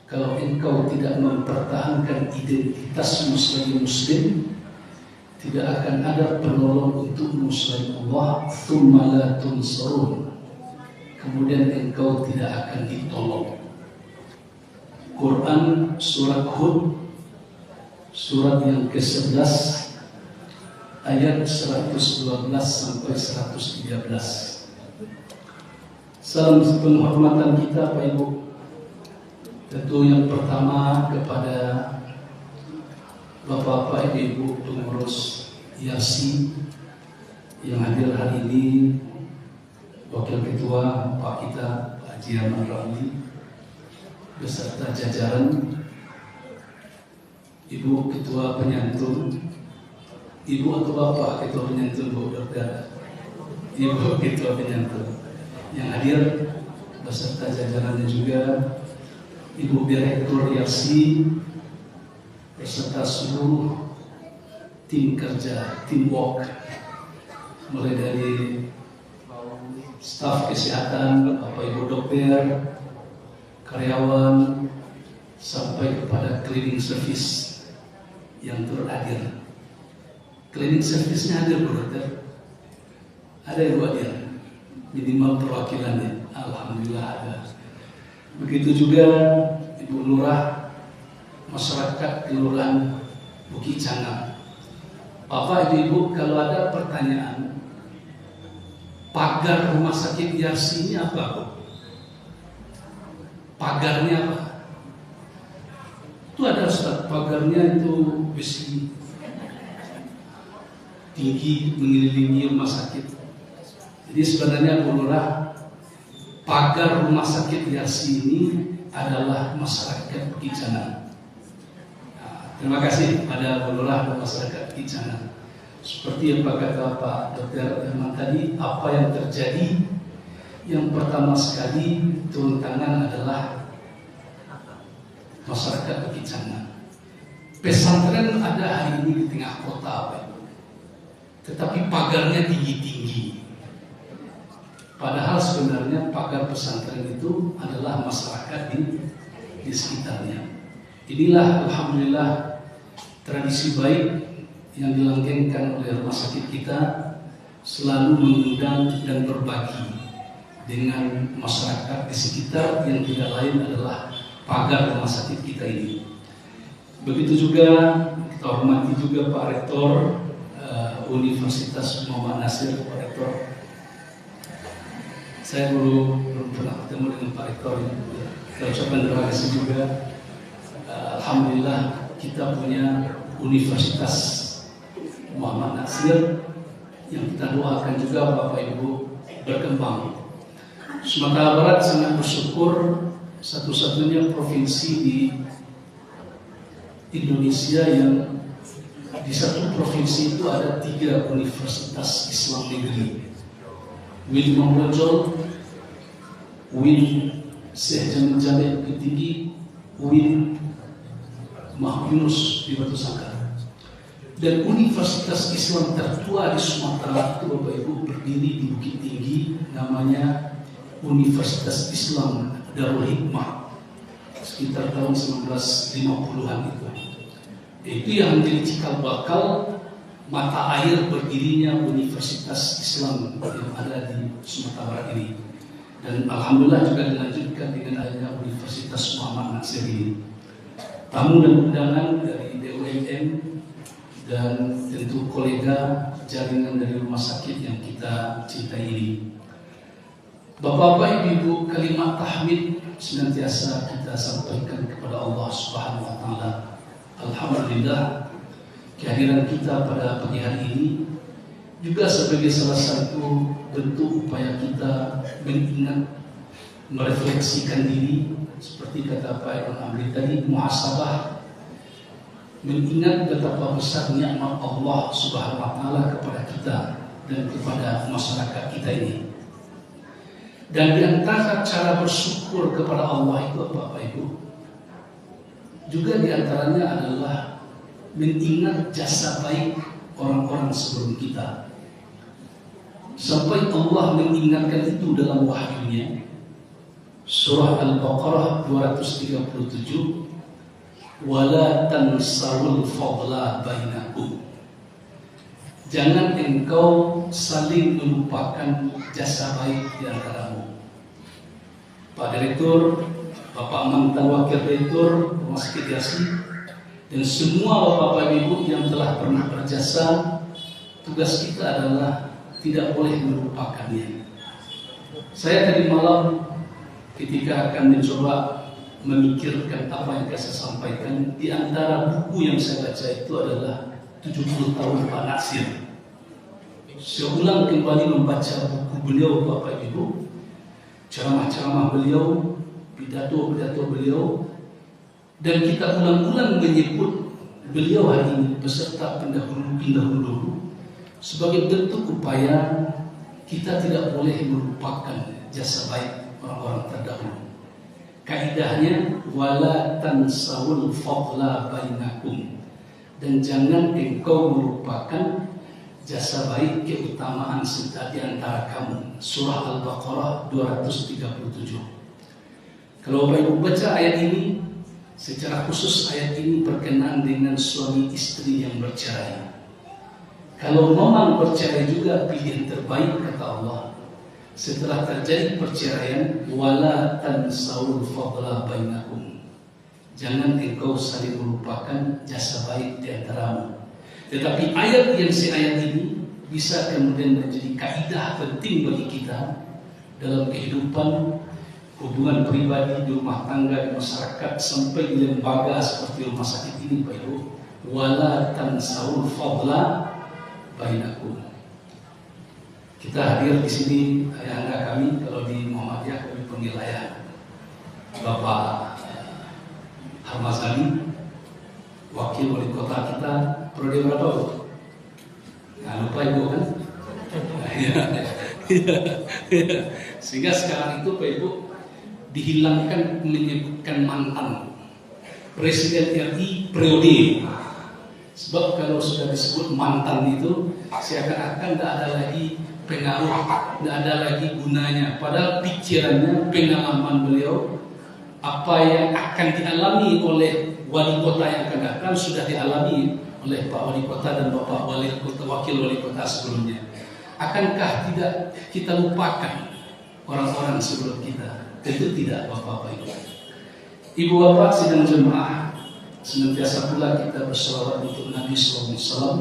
kalau engkau tidak mempertahankan identitasmu sebagai muslim, tidak akan ada penolong untukmu selain Allah. Thumma la tunsarun, kemudian engkau tidak akan ditolong. Quran Surat Hud, surat yang ke-11 ayat 112 sampai 113. Salam penghormatan kita Pak Ibu, tentu yang pertama kepada Bapak-bapak Ibu pengurus YASI yang hadir hari ini, Wakil Ketua Pak kita Pak Haji Ahmad Ramli beserta jajaran, Ibu Ketua Penyantun, Ibu atau Bapak Ketua Penyantun, Bu Dokter, Ibu Ketua Penyantun yang hadir beserta jajarannya juga, Ibu Direktur YASI beserta seluruh tim kerja, teamwork, mulai dari staf kesehatan, Bapak Ibu dokter, karyawan, sampai kepada cleaning service yang turut hadir. Cleaning service-nya hadir Bu Dokter? Ada yang hadir? Minimal perwakilannya, alhamdulillah ada. Begitu juga Ibu Lurah, masyarakat Kelurahan Bukit Cangang. Bapak Ibu, kalau ada pertanyaan, pagar rumah sakit YASI ini apa Bu? Pagarnya apa? Itu ada Ustaz, pagarnya itu besi tinggi mengelilingi rumah sakit. Jadi sebenarnya Bu Lurah, pagar rumah sakit Yarsi ini adalah masyarakat Pekicanan. Terima kasih pada Bu Lurah dan masyarakat Pekicanan. Seperti yang kata Pak Dr. Herman tadi, apa yang terjadi? Yang pertama sekali turun tangan adalah masyarakat Pekicanan. Pesantren ada hari ini di tengah kota, Pak. Tetapi pagarnya tinggi-tinggi. Padahal sebenarnya pagar pesantren itu adalah masyarakat di sekitarnya. Inilah alhamdulillah tradisi baik yang dilanggengkan oleh rumah sakit kita, selalu mengundang dan berbagi dengan masyarakat di sekitar yang tidak lain adalah pagar rumah sakit kita ini. Begitu juga kita hormati juga Pak Rektor Universitas Muhammad Nasir, Pak Rektor. Saya belum pernah ketemu dengan Pak Rektor. Kita ucapkan terima kasih juga. Alhamdulillah kita punya Universitas Muhammad Nasir yang kita doakan juga Bapak Ibu berkembang. Sumatera Barat sangat bersyukur satu-satunya provinsi di Indonesia yang di satu provinsi itu ada 3 universitas Islam negeri. Win Mambojol, Win Syekh Jamil Jamil Ketinggi, Win Mah Yunus di Batu Sangkar. Dan universitas Islam tertua di Sumatera itu Bapak Ibu berdiri di Bukit Tinggi, namanya Universitas Islam Darul Hikmah, sekitar tahun 1950-an itu. Itu yang menjadi cikal bakal mata air berdirinya Universitas Islam yang ada di Sumatera Barat ini. Dan alhamdulillah juga dilanjutkan dengan adanya Universitas Muhammad Nasir ini. Tamu dan undangan dari BUMN dan tentu kolega jaringan dari rumah sakit yang kita cintai ini. Bapak-bapak, ibu-ibu, kalimat tahmid senantiasa kita sampaikan kepada Allah Subhanahu wa taala. Alhamdulillah kehadiran kita pada pagi hari ini juga sebagai salah satu bentuk upaya kita mengingat, merefleksikan diri seperti kata Pak Imam Amri tadi, muhasabah, mengingat betapa besar nikmat Allah Subhanahu wa taala kepada kita dan kepada masyarakat kita ini. Dan di antara cara bersyukur kepada Allah itu apa Bapak Ibu? Juga di antaranya adalah mengingat jasa baik orang-orang sebelum kita. Sampai Allah mengingatkan itu dalam wahyunya. Surah Al-Baqarah 237, wala tansawul fadla bainakum. Jangan engkau saling melupakan jasa baik di antaramu. Pak Direktur, Bapak Mantan Wakil Direktur Rumah Sakit Yarsi, dan semua Bapak Ibu yang telah pernah berjasa, tugas kita adalah tidak boleh melupakannya. Saya tadi malam ketika akan mencoba memikirkan apa yang saya sampaikan, di antara buku yang saya baca itu adalah 70 tahun Pak Nasir. Saya ulang kembali membaca buku beliau Bapak Ibu, ceramah-ceramah beliau, pidato-pidato beliau, dan kita ulang-ulang menyebut beliau hari ini beserta pendahulu sebagai bentuk upaya kita tidak boleh melupakan jasa baik orang-orang terdahulu. Kaidahnya wala tansawul fadla bainakum, dan jangan engkau melupakan jasa baik keutamaan serta di antara kamu. Surah Al-Baqarah 237. Kalau Bapak Ibu baca ayat ini, secara khusus ayat ini berkenaan dengan suami istri yang bercerai. Kalau memang bercerai juga pilihan terbaik kata Allah, setelah terjadi perceraian, wala tansawul fadla bainakum, jangan engkau saling melupakan jasa baik di antaramu. Tetapi ayat ini bisa kemudian menjadi kaidah penting bagi kita dalam kehidupan hubungan pribadi, di rumah tangga, di masyarakat, sampai di lembaga seperti rumah sakit ini, Pak Ibu. Wala tansawul fadla bainakum. Kita hadir di sini ayahanda kami, kalau di Muhammadiyah kami penilaian. Bapak Harmazani, wakil wali kota kita periode berapa Bu? Nggak lupa Ibu kan? Sehingga sekarang itu Pak Ibu dihilangkan menyebutkan mantan Presiden RI periode. Sebab kalau sudah disebut mantan itu seakan-akan tidak ada lagi pengaruh, tidak ada lagi gunanya. Padahal pikirannya, pengalaman beliau, apa yang akan dialami oleh wali kota yang akan datang sudah dialami oleh Pak Wali Kota dan Bapak Wali Kota, Wakil Wali Kota sebelumnya. Akankah tidak kita lupakan orang-orang sebelum kita? Tentu tidak, Bapak Ibu. Ibu Bapak sidang jemaah, senantiasa pula kita berselawat untuk Nabi sallallahu alaihi wasallam.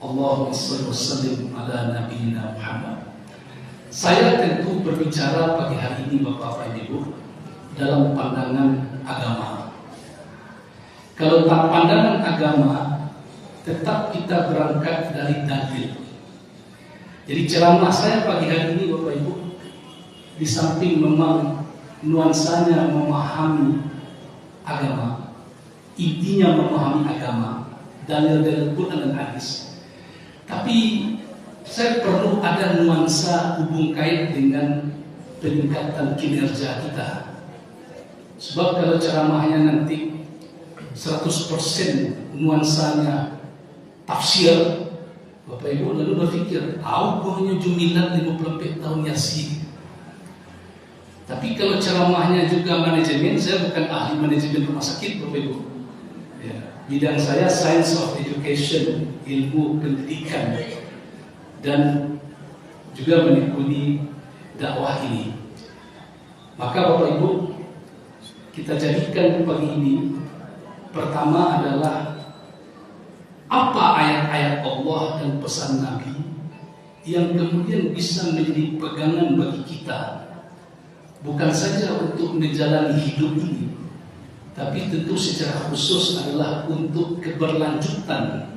Allahumma shalli wa sallim ala nabiyina Muhammad. Saya tentu berbicara pagi hari ini Bapak Ibu dalam pandangan agama. Kalau tak pandangan agama, tetap kita berangkat dari dalil. Jadi ceramah saya pagi hari ini Bapak Ibu, di samping memang nuansanya memahami agama, intinya memahami agama, dalil-dalil Quran dan hadis, tapi saya perlu ada nuansa hubung kait dengan peningkatan kinerja kita. Sebab kalau ceramahnya nanti 100% nuansanya tafsir, Bapak Ibu lalu berpikir, hanya jumilan 54 tahun Yasin. Tapi kalau ceramahnya juga manajemen, saya bukan ahli manajemen rumah sakit Bapak Ibu. Ya, bidang saya Science of Education, ilmu pendidikan, dan juga mengikuti dakwah ini. Maka Bapak Ibu, kita jadikan pagi ini pertama adalah apa ayat-ayat Allah dan pesan Nabi yang kemudian bisa menjadi pegangan bagi kita, bukan saja untuk menjalani hidup ini, tapi tentu secara khusus adalah untuk keberlanjutan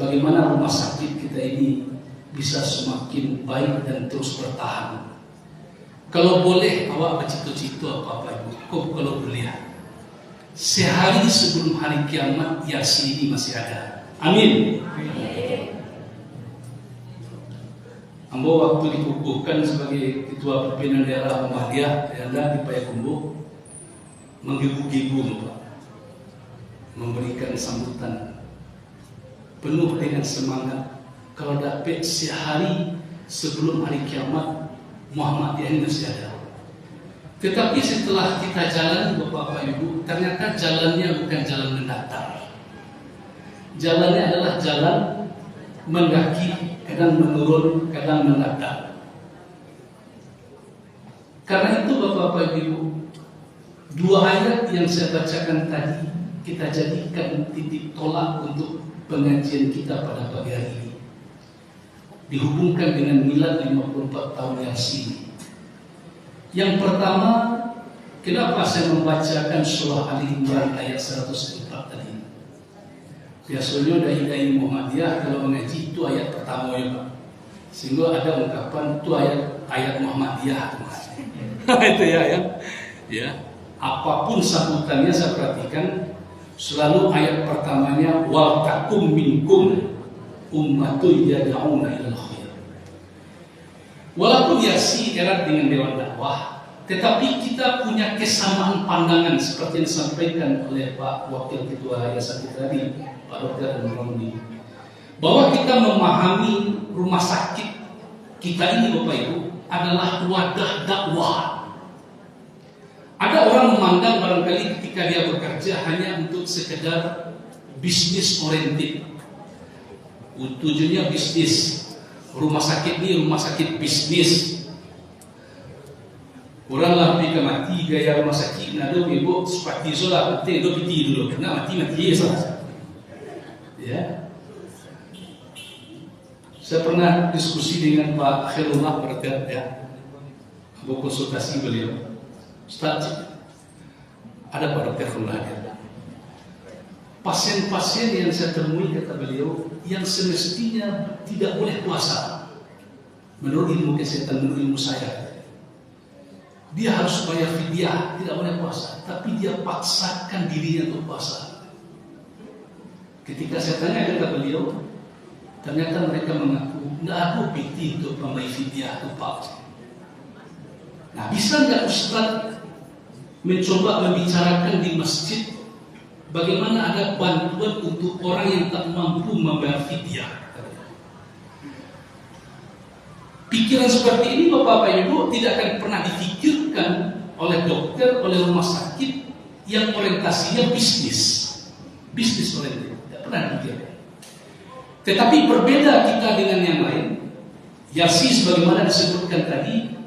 bagaimana rumah sakit kita ini bisa semakin baik dan terus bertahan. Kalau boleh awak bercita-cita apa-apa Ibu, kalau boleh sehari sebelum hari kiamat Yasin ini masih ada. Amin. Ambo waktu dikukuhkan sebagai ketua pimpinan daerah Muhammadiyah di Payakumbuh, menggebu-gebu memberikan sambutan penuh dengan semangat. Kalau dapat sehari sebelum hari kiamat Muhammadiyah ini masih ada. Tetapi setelah kita jalan Bapak Ibu, ternyata jalannya bukan jalan mendatar. Jalannya adalah jalan mendaki, kadang menurun, kadang mendatar. Karena itu Bapak Ibu, dua ayat yang saya bacakan tadi kita jadikan titik tolak untuk pengajian kita pada pagi hari ini. Dihubungkan dengan milad 54 tahun Yasin. Yang pertama, kenapa saya membacakan surah Ali Imran ayat 104 tadi? Biasanya dai-dai Muhammadiyah kalau mengaji itu ayat pertama ya Pak. Sehingga ada ungkapan itu ayat Muhammadiyah. Itu ya. Apapun sambutannya saya perhatikan selalu ayat pertamanya wal takum minkum ummatun yad'una ilal khair. Walaupun Yasin erat dengan dewan dakwah, tetapi kita punya kesamaan pandangan seperti yang disampaikan oleh Pak Wakil Ketua Yayasan kita tadi, Pak Dr. Romli, bahwa kita memahami rumah sakit kita ini Bapak Ibu adalah wadah dakwah. Ada orang memandang barangkali ketika dia bekerja hanya untuk sekedar bisnis oriented. Tujuannya bisnis. Rumah sakit ini rumah sakit bisnis. Orang lah pergi mati gaya rumah sakit. Nado ibu seperti itulah. Penting do piti dulu. Nak mati saja. Ya. Saya pernah diskusi dengan Pak Khairullah Berkat ya. Aku konsultasi beliau. Ustaz, ada Pak Dr. Khairullah. Pasien-pasien yang saya temui kata beliau yang semestinya tidak boleh puasa menurut ilmu kesehatan, menurut ilmu saya, dia harus bayar fidyah, tidak boleh puasa, tapi dia paksakan dirinya untuk puasa. Ketika saya tanya kepada beliau, ternyata mereka mengaku tidak ada bukti untuk membayar fidyah itu palsu. Nah, bisa nggak Ustaz mencoba membicarakan di masjid bagaimana ada bantuan untuk orang yang tak mampu membayar fidyah? Pikiran seperti ini Bapak Ibu tidak akan pernah difikirkan oleh dokter, oleh rumah sakit yang orientasinya bisnis oriented, tidak pernah dipikirkan. Tetapi berbeda kita dengan yang lain. Yasi sebagaimana disebutkan tadi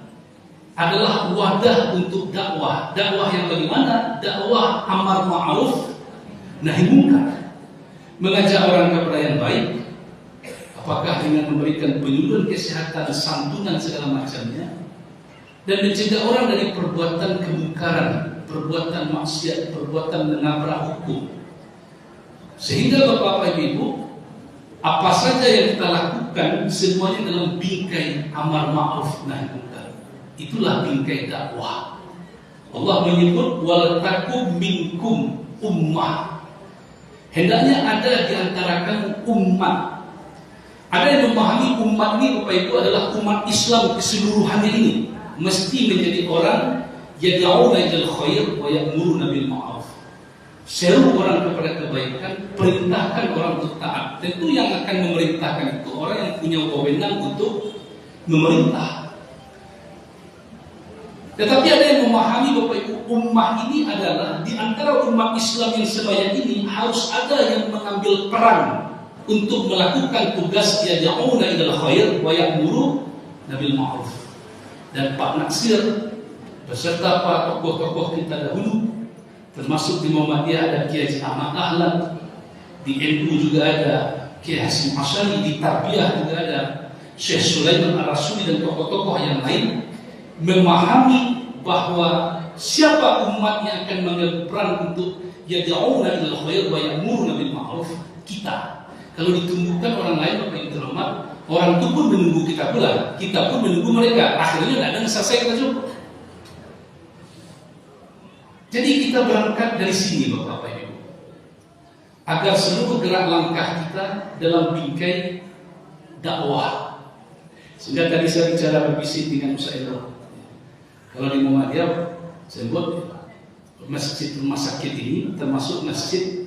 adalah wadah untuk dakwah. Dakwah yang bagaimana? Dakwah amar ma'ruf nahi munkar. Mengajak orang kepada yang baik. Apakah dengan memberikan penyuluhan kesehatan, santunan segala macamnya, dan mencegah orang dari perbuatan kemungkaran, perbuatan maksiat, perbuatan menabrak hukum. Sehingga Bapak Ibu, apa saja yang kita lakukan semuanya dalam bingkai amar ma'ruf nahi munkar. Itulah bingkai dakwah. Allah menyebut waltakum minkum ummah. Hendaknya ada di antara kamu umat. Ada yang memahami umat ini Bapak Ibu adalah umat Islam keseluruhannya ini mesti menjadi orang yad'una ilal khair wa ya'muruna bil ma'ruf. Seru orang kepada kebaikan, perintahkan orang untuk taat. Tentu yang akan memerintahkan itu orang yang punya wewenang untuk memerintah. Tetapi ada yang memahami Bapak Ibu, ummah ini adalah di antara umat Islam yang sebanyak ini harus ada yang mengambil peran untuk melakukan tugas yad'una ilal khair wa ya'muruna bil ma'ruf. Dan Pak Natsir beserta para tokoh-tokoh kita dahulu, termasuk di Muhammadiyah ada Kiai Ahmad Ahlan, di NU juga ada Kiai Hasim Asyari, di Tarbiyah juga ada Syekh Sulaiman Ar-Rasuli dan tokoh-tokoh yang lain, memahami bahwa siapa umat yang akan mengambil peran untuk yad'una ilal khair wa ya'muruna bil ma'ruf? Kita. Kalau ditumbuhkan orang lain Bapak Ibu terhormat, orang itu pun menunggu kita pula, kita pun menunggu mereka. Akhirnya tidak ada selesai kita cukup. Jadi kita berangkat dari sini Bapak Ibu, agar seluruh gerak langkah kita dalam bingkai dakwah. Sehingga tadi saya bicara berbisik dengan Musailah. Kalau di Muhammadiyah saya buat masjid rumah sakit ini termasuk masjid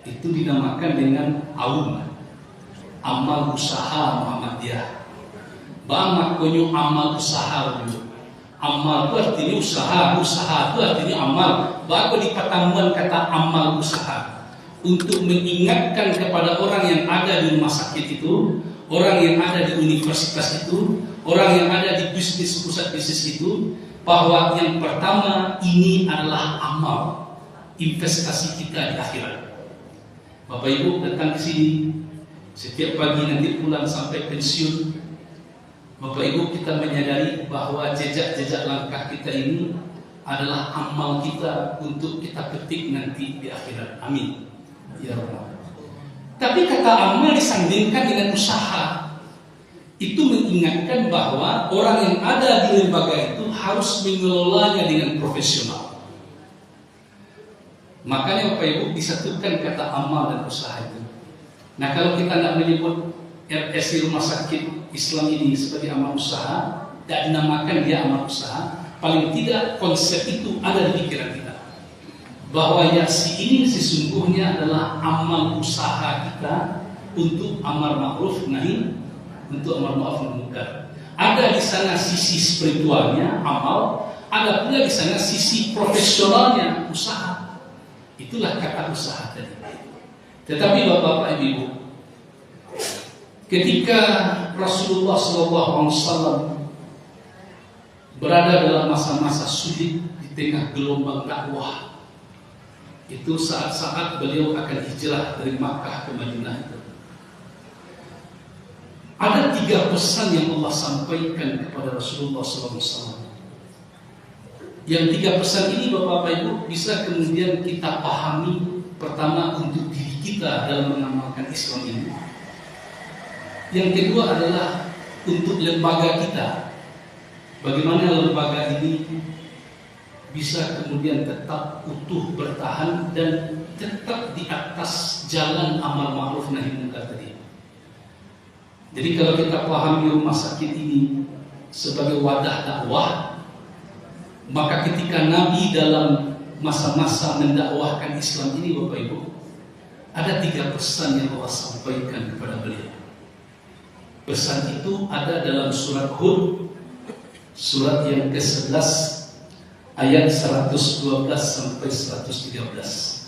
itu dinamakan dengan AUM, amal usaha Muhammadiyah. Bang konyo amal usaha dulu. Amal itu artinya usaha itu artinya amal. Baru di pertemuan kata amal usaha untuk mengingatkan kepada orang yang ada di rumah sakit itu, orang yang ada di universitas itu, orang yang ada di bisnis pusat bisnis itu, bahwa yang pertama ini adalah amal, investasi kita di akhirat. Bapak Ibu datang ke sini setiap pagi nanti pulang sampai pensiun. Bapak Ibu kita menyadari bahwa jejak-jejak langkah kita ini adalah amal kita untuk kita petik nanti di akhirat. Amin. Ya Allah. Tapi kata amal disandingkan dengan usaha. Itu mengingatkan bahwa orang yang ada di lembaga itu harus mengelolanya dengan profesional. Makanya Bapak Ibu disatukan kata amal dan usaha itu. Nah kalau kita tidak menyebut RSI Rumah Sakit Islam ini sebagai amal usaha, tidak dinamakan dia amal usaha, paling tidak konsep itu ada di pikiran kita. Bahwa Yasi ini sesungguhnya adalah amal usaha kita untuk amar ma'ruf nahi, untuk amar ma'ruf nahi munkar. Ada di sana sisi spiritualnya amal, ada pula di sana sisi profesionalnya usaha. Itulah kata usaha tadi. Tetapi Bapak Ibu, ketika Rasulullah SAW berada dalam masa-masa sulit di tengah gelombang dakwah, itu saat-saat beliau akan hijrah dari Makkah ke Madinah itu. Ada 3 pesan yang Allah sampaikan kepada Rasulullah SAW. Yang 3 pesan ini Bapak Ibu bisa kemudian kita pahami. Pertama untuk diri kita dalam mengamalkan Islam ini. Yang kedua adalah untuk lembaga kita. Bagaimana lembaga ini bisa kemudian tetap utuh bertahan dan tetap di atas jalan amal ma'ruf nahi munkar tadi. Jadi kalau kita pahami rumah sakit ini sebagai wadah dakwah, maka ketika Nabi dalam masa-masa mendakwahkan Islam ini, Bapak Ibu, ada 3 pesan yang Allah sampaikan kepada beliau. Pesan itu ada dalam surat Hud, surat yang ke-11 ayat 112 sampai 113.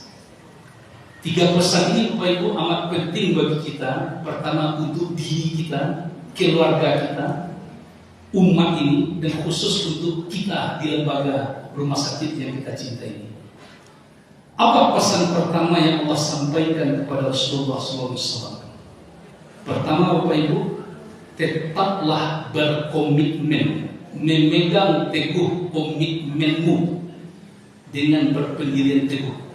3 pesan ini Bapak Ibu amat penting bagi kita. Pertama untuk diri kita, keluarga kita, umat ini, dan khusus untuk kita di lembaga rumah sakit yang kita cintai ini. Apa pesan pertama yang Allah sampaikan kepada Rasulullah SAW? Pertama Bapak Ibu, tetaplah berkomitmen, memegang teguh komitmenmu dengan berpendirian teguh.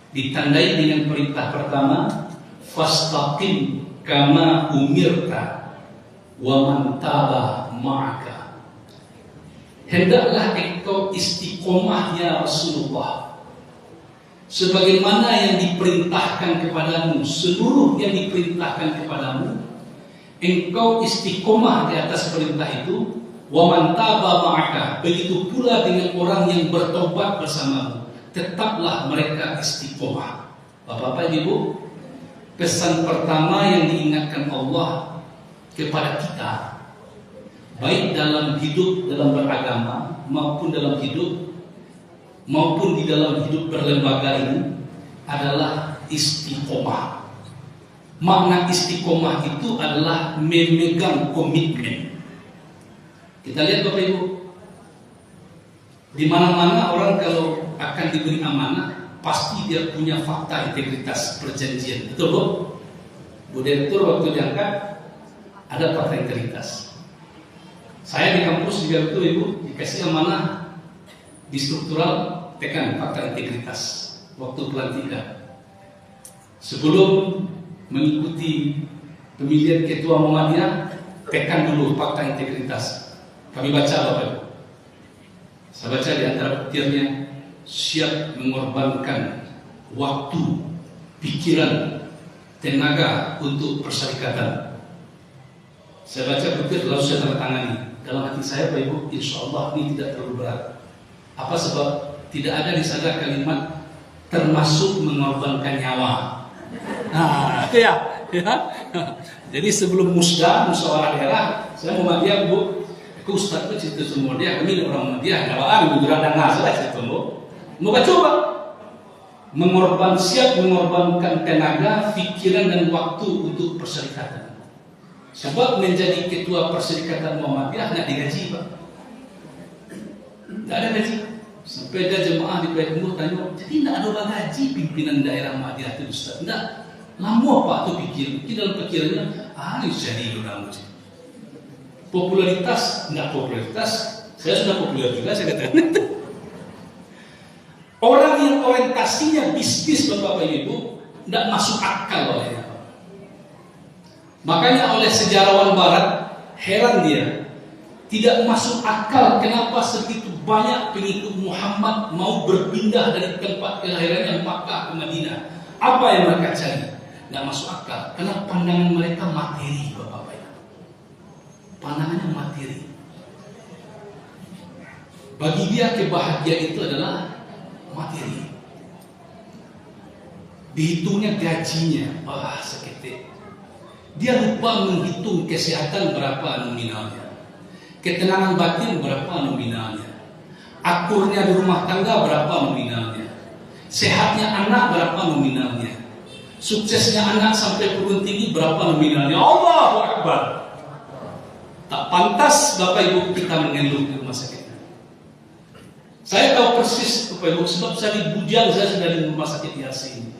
Ditandai dengan perintah pertama, fastaqim kama umirta wa man taba ma'aka. Hendaklah engkau istiqomah ya Rasulullah, sebagaimana yang diperintahkan kepadamu, seluruh yang diperintahkan kepadamu, engkau istiqomah di atas perintah itu. Wa man taba ma'aka, begitu pula dengan orang yang bertobat bersamamu, tetaplah mereka istiqomah. Bapak-bapak, Ibu, pesan pertama yang diingatkan Allah kepada kita, baik dalam hidup, dalam beragama, maupun dalam hidup, maupun di dalam hidup berlembaga ini, adalah istiqomah. Makna istiqomah itu adalah memegang komitmen. Kita lihat Bapak Ibu, di mana-mana orang kalau akan diberi amanah, pasti dia punya fakta integritas perjanjian. Betul Bu? Bu Direktur waktu diangkat ada fakta integritas. Saya di kampus juga betul Ibu, dikasih amanah di struktural, tekan fakta integritas waktu pelantikan. Sebelum mengikuti pemilihan ketua Muhammadiyah, tekan dulu fakta integritas. Kami baca Bapak Ibu. Saya baca di antara butirnya, siap mengorbankan waktu, pikiran, tenaga untuk persyarikatan. Saya baca butir lalu saya tanda tangani. Dalam hati saya Bapak Ibu, insya Allah ini tidak terlalu berat. Apa sebab? Tidak ada di sana kalimat termasuk mengorbankan nyawa. Nah, ya. Jadi sebelum musyawarah daerah, saya mau Muhammadiyah Bu. Ustaz itu cerita semua dia, kami orang Muhammadiyah, nyawaan ibu gerangan salah cerita Bu. Moga coba siap mengorbankan tenaga, pikiran dan waktu untuk persyarikatan. Sebab menjadi ketua persyarikatan Muhammadiyah nggak digaji Pak, nggak ada gaji. Sampai ada jemaah di Payah Umur tanya, jadi nggak ada gaji pimpinan daerah Muhammadiyah itu Ustaz? Nggak, lama Pak tuh pikir, mungkin dalam pikirannya, ini jadi orang muji. Popularitas, enggak popularitas, saya sudah populer juga, saya katakan. Orang yang orientasinya bisnis Bapak Ibu, enggak masuk akal olehnya. Makanya oleh sejarawan Barat, heran dia, tidak masuk akal kenapa segitu banyak pengikut Muhammad mau berpindah dari tempat kelahirannya Makkah ke Madinah. Apa yang mereka cari? Enggak masuk akal, karena pandangan mereka materi Bapak. Pandangannya materi. Bagi dia kebahagiaan itu adalah materi. Dihitungnya gajinya, seketik. Dia lupa menghitung kesehatan berapa nominalnya, ketenangan batin berapa nominalnya, akurnya di rumah tangga berapa nominalnya, sehatnya anak berapa nominalnya, suksesnya anak sampai perguruan tinggi berapa nominalnya. Allahu Akbar. Tak pantas Bapak Ibu kita mengeluh di rumah sakit. Saya tahu persis Bapak Ibu, sebab saya di Bujang, saya sudah di rumah sakit Yasin.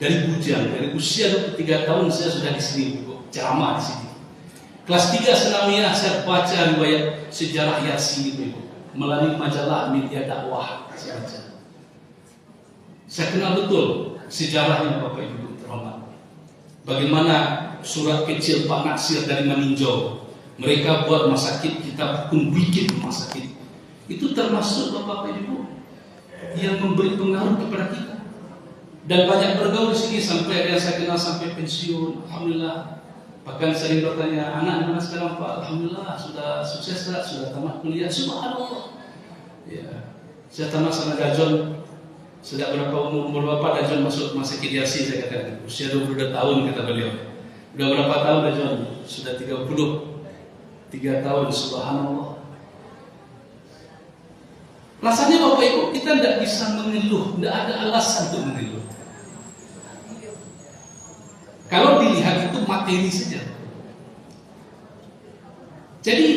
Dari Bujang, dari usia 23 tahun saya sudah di sini, ceramah di sini. Kelas 3 Senawiyah saya baca riwayat sejarah Yasin itu Ibu, melalui majalah media dakwah saya baca. Saya kenal betul sejarahnya Bapak Ibu terhormat. Bagaimana surat kecil Pak Natsir dari Maninjau, mereka buat rumah sakit, kita pun bikin rumah sakit itu termasuk Bapak Ibu yang memberi pengaruh kepada kita. Dan banyak bergaul di sini sampai ada yang saya kenal sampai pensiun, alhamdulillah. Bahkan saya bertanya, anak mana sekarang Pak? Alhamdulillah sudah sukses, sudah tamat kuliah, subhanallah. Ya, saya tamat sama Dajon. Sudah berapa umur Bapak Dajon masuk masa KDRC? Saya katakan usia 22 tahun kata beliau. Sudah berapa tahun Dajon? Sudah 33 tahun, subhanallah. Rasanya Bapak Ibu kita tidak bisa mengeluh, tidak ada alasan untuk mengeluh. Kalau dilihat itu materi saja. Jadi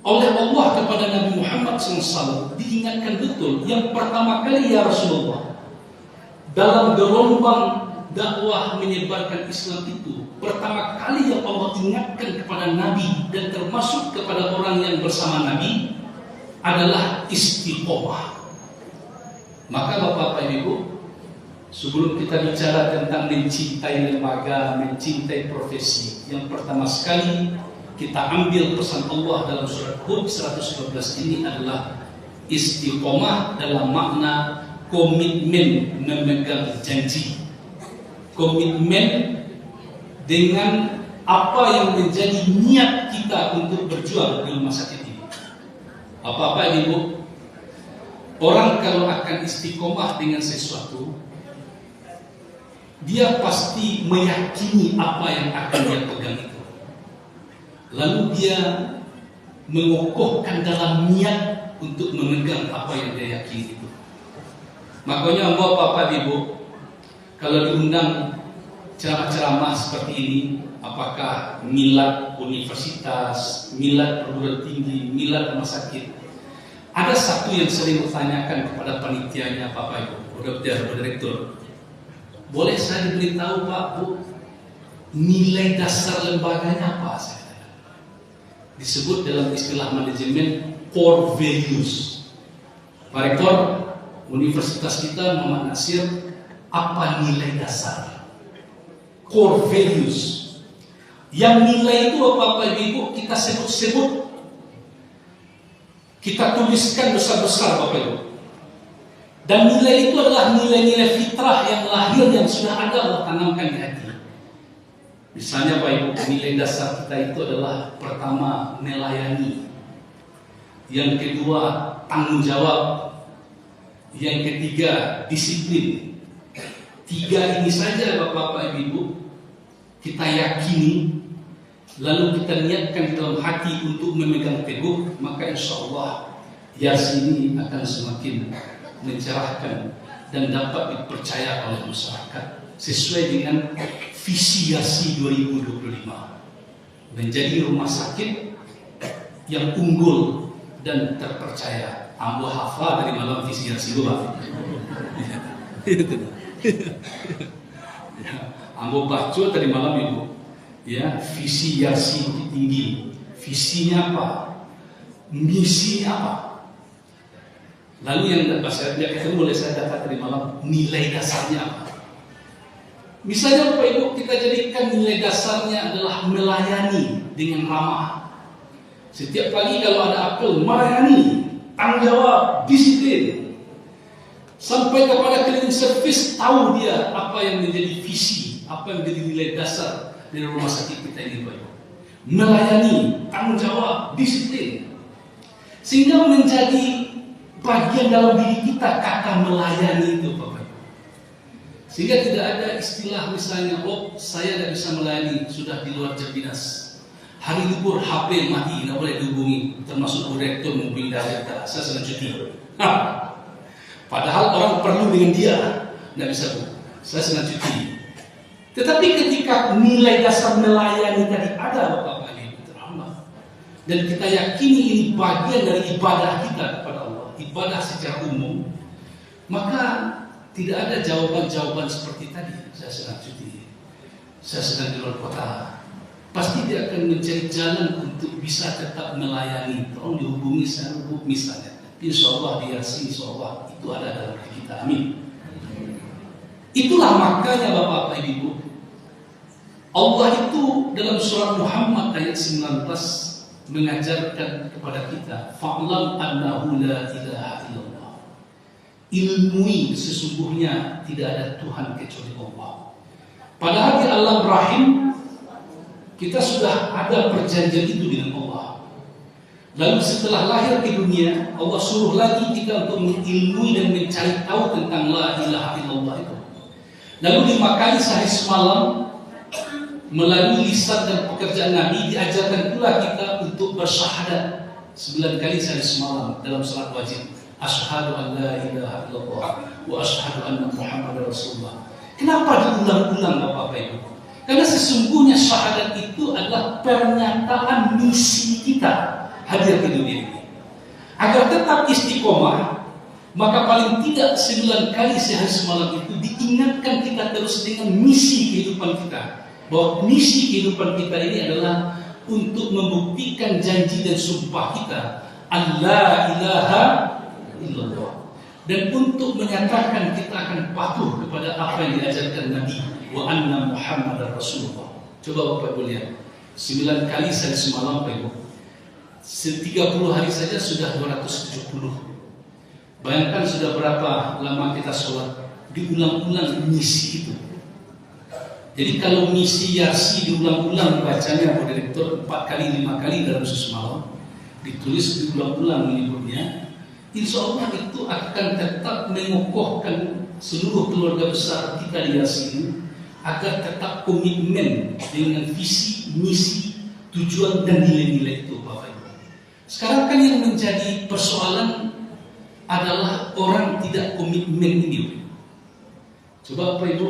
oleh Allah kepada Nabi Muhammad SAW diingatkan betul. Yang pertama kali ya Rasulullah, dalam gelombang dakwah menyebarkan Islam itu, pertama kali yang Allah ingatkan kepada Nabi dan termasuk kepada orang yang bersama Nabi adalah istiqomah. Maka Bapak Ibu, sebelum kita bicara tentang mencintai lembaga, mencintai profesi, yang pertama sekali kita ambil pesan Allah dalam surat Hud 112 ini adalah istiqomah dalam makna komitmen memegang janji. Komitmen dengan apa yang menjadi niat kita untuk berjuang di rumah sakit ini. Apa-apa Ibu, orang kalau akan istiqomah dengan sesuatu, dia pasti meyakini apa yang akan dia pegang itu. Lalu dia mengokohkan dalam niat untuk memegang apa yang dia yakini itu. Makanya Bapak Ibu, kalau diundang ceramah-ceramah seperti ini, apakah milad universitas, milad perguruan tinggi, milad rumah sakit, ada satu yang sering bertanyakan kepada panitianya Bapak Ibu, Dokter, Direktur, boleh saya diberitahu Pak Bu, nilai dasar lembaganya apa? Saya katakan. Disebut dalam istilah manajemen core values. Pak Rektor Universitas kita Muhammad Nasir, apa nilai dasar? Core values. Yang nilai itu Bapak Ibu kita sebut-sebut, kita tuliskan besar-besar Bapak Ibu. Dan nilai itu adalah nilai-nilai fitrah yang lahir yang sudah ada Allah tanamkan di hati. Misalnya Pak Ibu, nilai dasar kita itu adalah pertama melayani, yang kedua tanggung jawab, yang ketiga disiplin. Tiga ini saja Bapak Ibu kita yakini, lalu kita niatkan dalam hati untuk memegang teguh, maka insya Allah Yasin ini akan semakin mencerahkan dan dapat dipercaya oleh masyarakat sesuai dengan visi Yasi 2025, menjadi rumah sakit yang unggul dan terpercaya. Ambo hafal dari malam visi Yasi dua. Ambo baca tadi malam Ibu, ya, visi Yasi tinggi. Visinya apa? Misinya apa? Lalu yang saya ketemu boleh saya dapat tadi malam, nilai dasarnya apa? Misalnya Bapak Ibu, kita jadikan nilai dasarnya adalah melayani dengan ramah. Setiap pagi kalau ada apel, melayani, tanggung jawab, disiplin. Sampai kepada cleaning service, tahu dia apa yang menjadi visi, apa yang menjadi nilai dasar dari rumah sakit kita ini Bapak Ibu. Melayani, tanggung jawab, disiplin. Sehingga menjadi bagian dalam diri kita kata melayani itu Bapak Ibu. Sehingga tidak ada istilah misalnya, oh saya tidak bisa melayani, sudah di luar jam dinas. Hari libur HP mati, tidak boleh dihubungi, termasuk direktur mobil data, saya sedang cuti. Padahal orang perlu dengan dia, tidak bisa bu, saya sedang cuti. Tetapi ketika nilai dasar melayani tadi ada Bapak Ibu terhambat, dan kita yakini ini bagian dari ibadah kita kepada Allah, ibadah secara umum, maka tidak ada jawaban-jawaban seperti tadi. Saya sedang cuti, saya sedang di luar kota. Pasti dia akan mencari jalan untuk bisa tetap melayani. Tolong dihubungi saya misalnya. Insya Allah dia sih, insya Allah itu ada dalam diri kita. Amin. Itulah makanya Bapak Ibu, Allah itu dalam surat Muhammad ayat 19 mengajarkan kepada kita, fa'lam annahu la ilaha illallah. Ilmui sesungguhnya tidak ada Tuhan kecuali Allah. Padahal di alam rahim kita sudah ada perjanjian itu dengan Allah. Lalu setelah lahir di dunia, Allah suruh lagi kita untuk mengilmui dan mencari tahu tentang la ilaha illallah itu. Lalu 5 kali sehari semalam melalui lisan dan pekerjaan Nabi diajarkan pula kita untuk bersyahadat 9 kali sehari semalam dalam salat wajib. Asyhadu an la ilaha illallah wa asyhadu anna Muhammadar Rasulullah. Kenapa diulang-ulang Bapak Ibu? Karena sesungguhnya syahadat itu adalah pernyataan misi kita hadir di dunia ini. Agar tetap istiqomah, maka paling tidak 9 kali sehari semalam itu diingatkan kita terus dengan misi kehidupan kita. Bahwa misi kehidupan kita ini adalah untuk membuktikan janji dan sumpah kita Allah ilaha illallah, dan untuk menyatakan kita akan patuh kepada apa yang diajarkan Nabi wa anna Muhammadar Rasulullah. Coba Bapak Ibu lihat, 9 kali sehari semalam Bapak Ibu, 30 hari saja sudah 270. Bayangkan sudah berapa lama kita sholat, diulang-ulang misi itu. Jadi kalau misi Yarsi diulang-ulang bacanya Pak Direktur 4 kali 5 kali dalam semalam, ditulis diulang-ulang menyebutnya, insya Allah itu akan tetap mengokohkan seluruh keluarga besar kita di Yarsi ini agar tetap komitmen dengan visi, misi, tujuan dan nilai-nilai itu Bapak Ibu. Sekarang kan yang menjadi persoalan adalah orang tidak komitmen ini. Coba Bapak Ibu,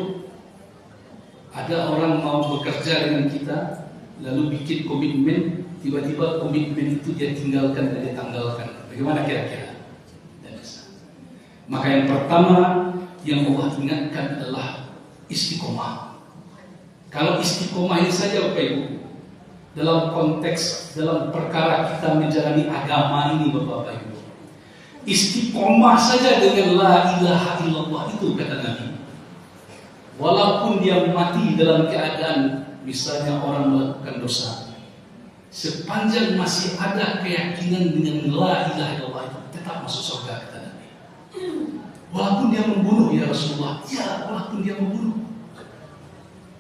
ada orang mau bekerja dengan kita, lalu bikin komitmen, tiba-tiba komitmen itu dia tinggalkan dan dia tanggalkan. Bagaimana kira-kira? Tidak bisa. Maka yang pertama yang Allah ingatkan adalah istiqomah. Kalau istiqomah ini saja Bapak Ibu, dalam konteks, dalam perkara kita menjalani agama ini Bapak Ibu, istiqomah saja dengan la ilaha illallah itu kata Nabi. Walaupun dia mati dalam keadaan misalnya orang melakukan dosa, sepanjang masih ada keyakinan dengan la ilaha illallah itu tetap masuk surga kata Nabi. Walaupun dia membunuh ya Rasulullah, ya walaupun dia membunuh.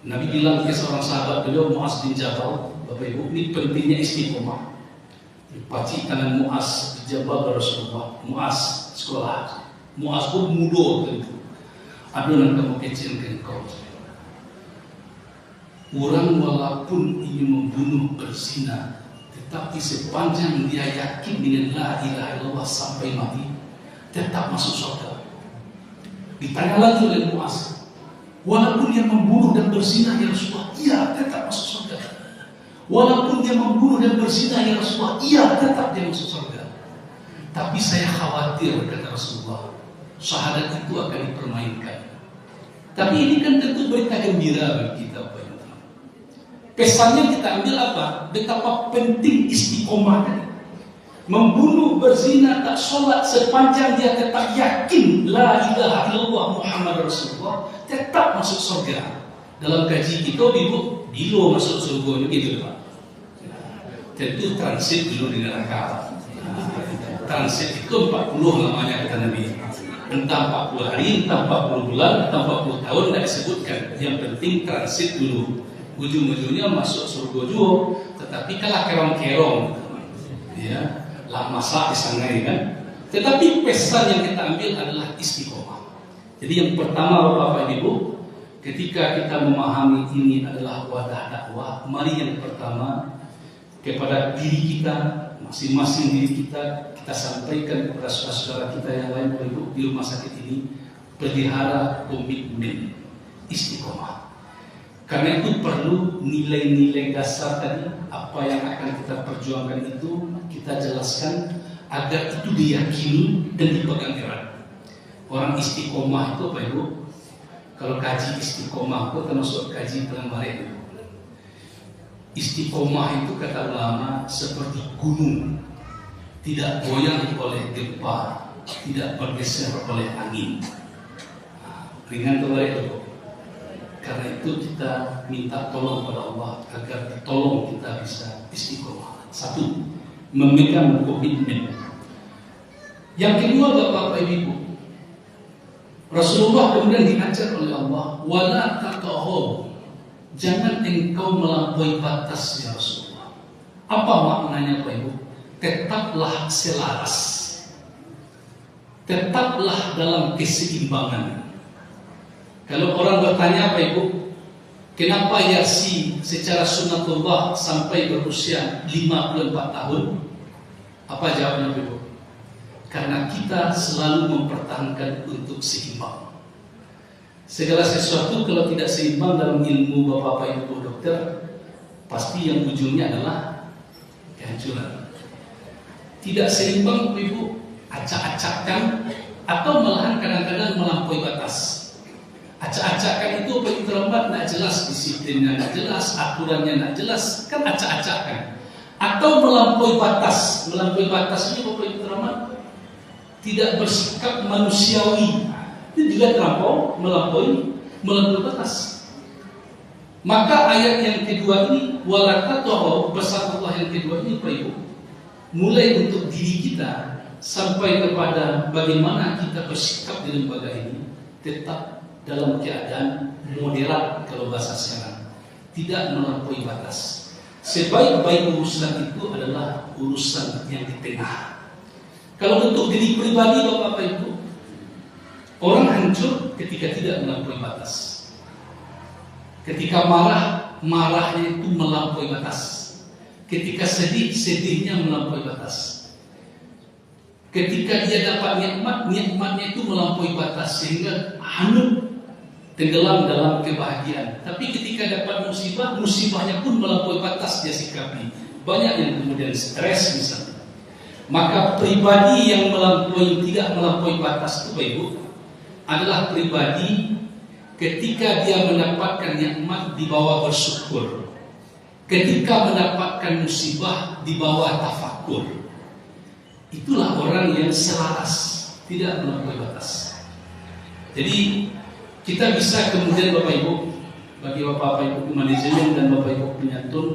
Nabi bilang ke seorang sahabat beliau Mu'az bin Jabal, Bapak Ibu, ini pentingnya istiqomah. Dipaci tangan Mu'az di Jabal Rasulullah, Mu'az sekolah, Mu'az pun mudo gitu. Adunan kamu kecilkan kau. Orang walaupun ingin membunuh, berzina, tetapi sepanjang dia yakin dengan la ilaha illallah sampai mati, tetap masuk surga. Ditanya lagi oleh Mu'az, walaupun dia membunuh dan berzina ya Rasulullah, iya tetap masuk surga. Walaupun dia membunuh dan berzina ya Rasulullah, iya tetap dia masuk surga. Tapi saya khawatir kata Rasulullah, syahadat itu akan dipermainkan. Tapi ini kan tentu berita gembira bagi kita Bapak Ibu. Pesannya kita ambil apa? Betapa penting istiqomah tadi. Membunuh, berzina, tak sholat sepanjang dia tetap yakin la ilaha illallah Muhammad Rasulullah, tetap masuk surga. Dalam kaji kita Ibu, bilo masuk surga gitu Pak. Tentu transit dulu di neraka. Transit itu 40 namanya kata Nabi. Entah 40 hari, entah 40 bulan, entah 40 tahun tidak disebutkan. Yang penting transit dulu. Ujung-ujungnya masuk surga juga. Tetapi kalah kerong-kerong, ya, lah masa disangai kan. Tetapi pesan yang kita ambil adalah istiqomah. Jadi yang pertama Bapak Ibu, ketika kita memahami ini adalah wadah dakwah, mari yang pertama kepada diri kita, masing-masing diri kita sampaikan kepada saudara kita yang lain Bapak Ibu di rumah sakit ini, pelihara komitmen istiqomah. Karena itu perlu nilai-nilai dasar tadi, apa yang akan kita perjuangkan itu kita jelaskan agar itu diyakini dan dipegang erat. Orang istiqomah itu Bapak Ibu, kalau kaji istiqomah itu termasuk kaji Pelangmaret. Istiqomah itu kata ulama seperti gunung, tidak goyang oleh gempa, tidak bergeser oleh angin. Ringan atau itu? Karena itu kita minta tolong pada Allah agar tolong kita bisa istiqomah. Satu, memegang komitmen. Yang kedua, Bapak Ibu, Rasulullah kemudian diajar oleh Allah, wala taqahum, jangan engkau melampaui batas ya Rasulullah. Apa maknanya Bapak Ibu? Tetaplah selaras, tetaplah dalam keseimbangan. Kalau orang bertanya Bapak Ibu, kenapa Yarsi secara sunnatullah sampai berusia 54 tahun? Apa jawabnya Bapak Ibu? Karena kita selalu mempertahankan untuk seimbang. Segala sesuatu kalau tidak seimbang dalam ilmu Bapak Ibu dokter, pasti yang ujungnya adalah kehancuran. Tidak seimbang Bapak Ibu, acak-acakkan atau malahan kadang-kadang melampaui batas. Acak-acakan itu paling terlambat, tidak jelas disiplinnya, tidak jelas aturannya, tidak jelas, kan acak-acakan. Atau melampaui batas ini paling terlambat, tidak bersikap manusiawi, itu juga terlampau melampaui batas. Maka ayat yang kedua ini, walakatoh, pesan Allah yang kedua ini Pak Ibu, mulai untuk diri kita sampai kepada bagaimana kita bersikap di lembaga ini, tetap dalam keadaan moderat kalau bahasa sekarang, tidak melampaui batas. Sebaik-baik urusan itu adalah urusan yang di tengah. Kalau untuk diri pribadi Bapak Ibu, orang hancur ketika tidak melampaui batas. Ketika marahnya itu melampaui batas. Ketika sedihnya melampaui batas. Ketika dia dapat nikmatnya itu melampaui batas sehingga hanyut, tenggelam dalam kebahagiaan. Tapi ketika dapat musibahnya pun melampaui batas dia sikapi. Banyak yang kemudian stres misalnya. Maka pribadi yang tidak melampaui batas itu Bapak Ibu adalah pribadi ketika dia mendapatkan nikmat di bawah bersyukur, ketika mendapatkan musibah di bawah tafakur. Itulah orang yang selaras, tidak melampaui batas. Jadi kita bisa kemudian Bapak Ibu, bagi Bapak Ibu manajemen dan Bapak Ibu penyantun,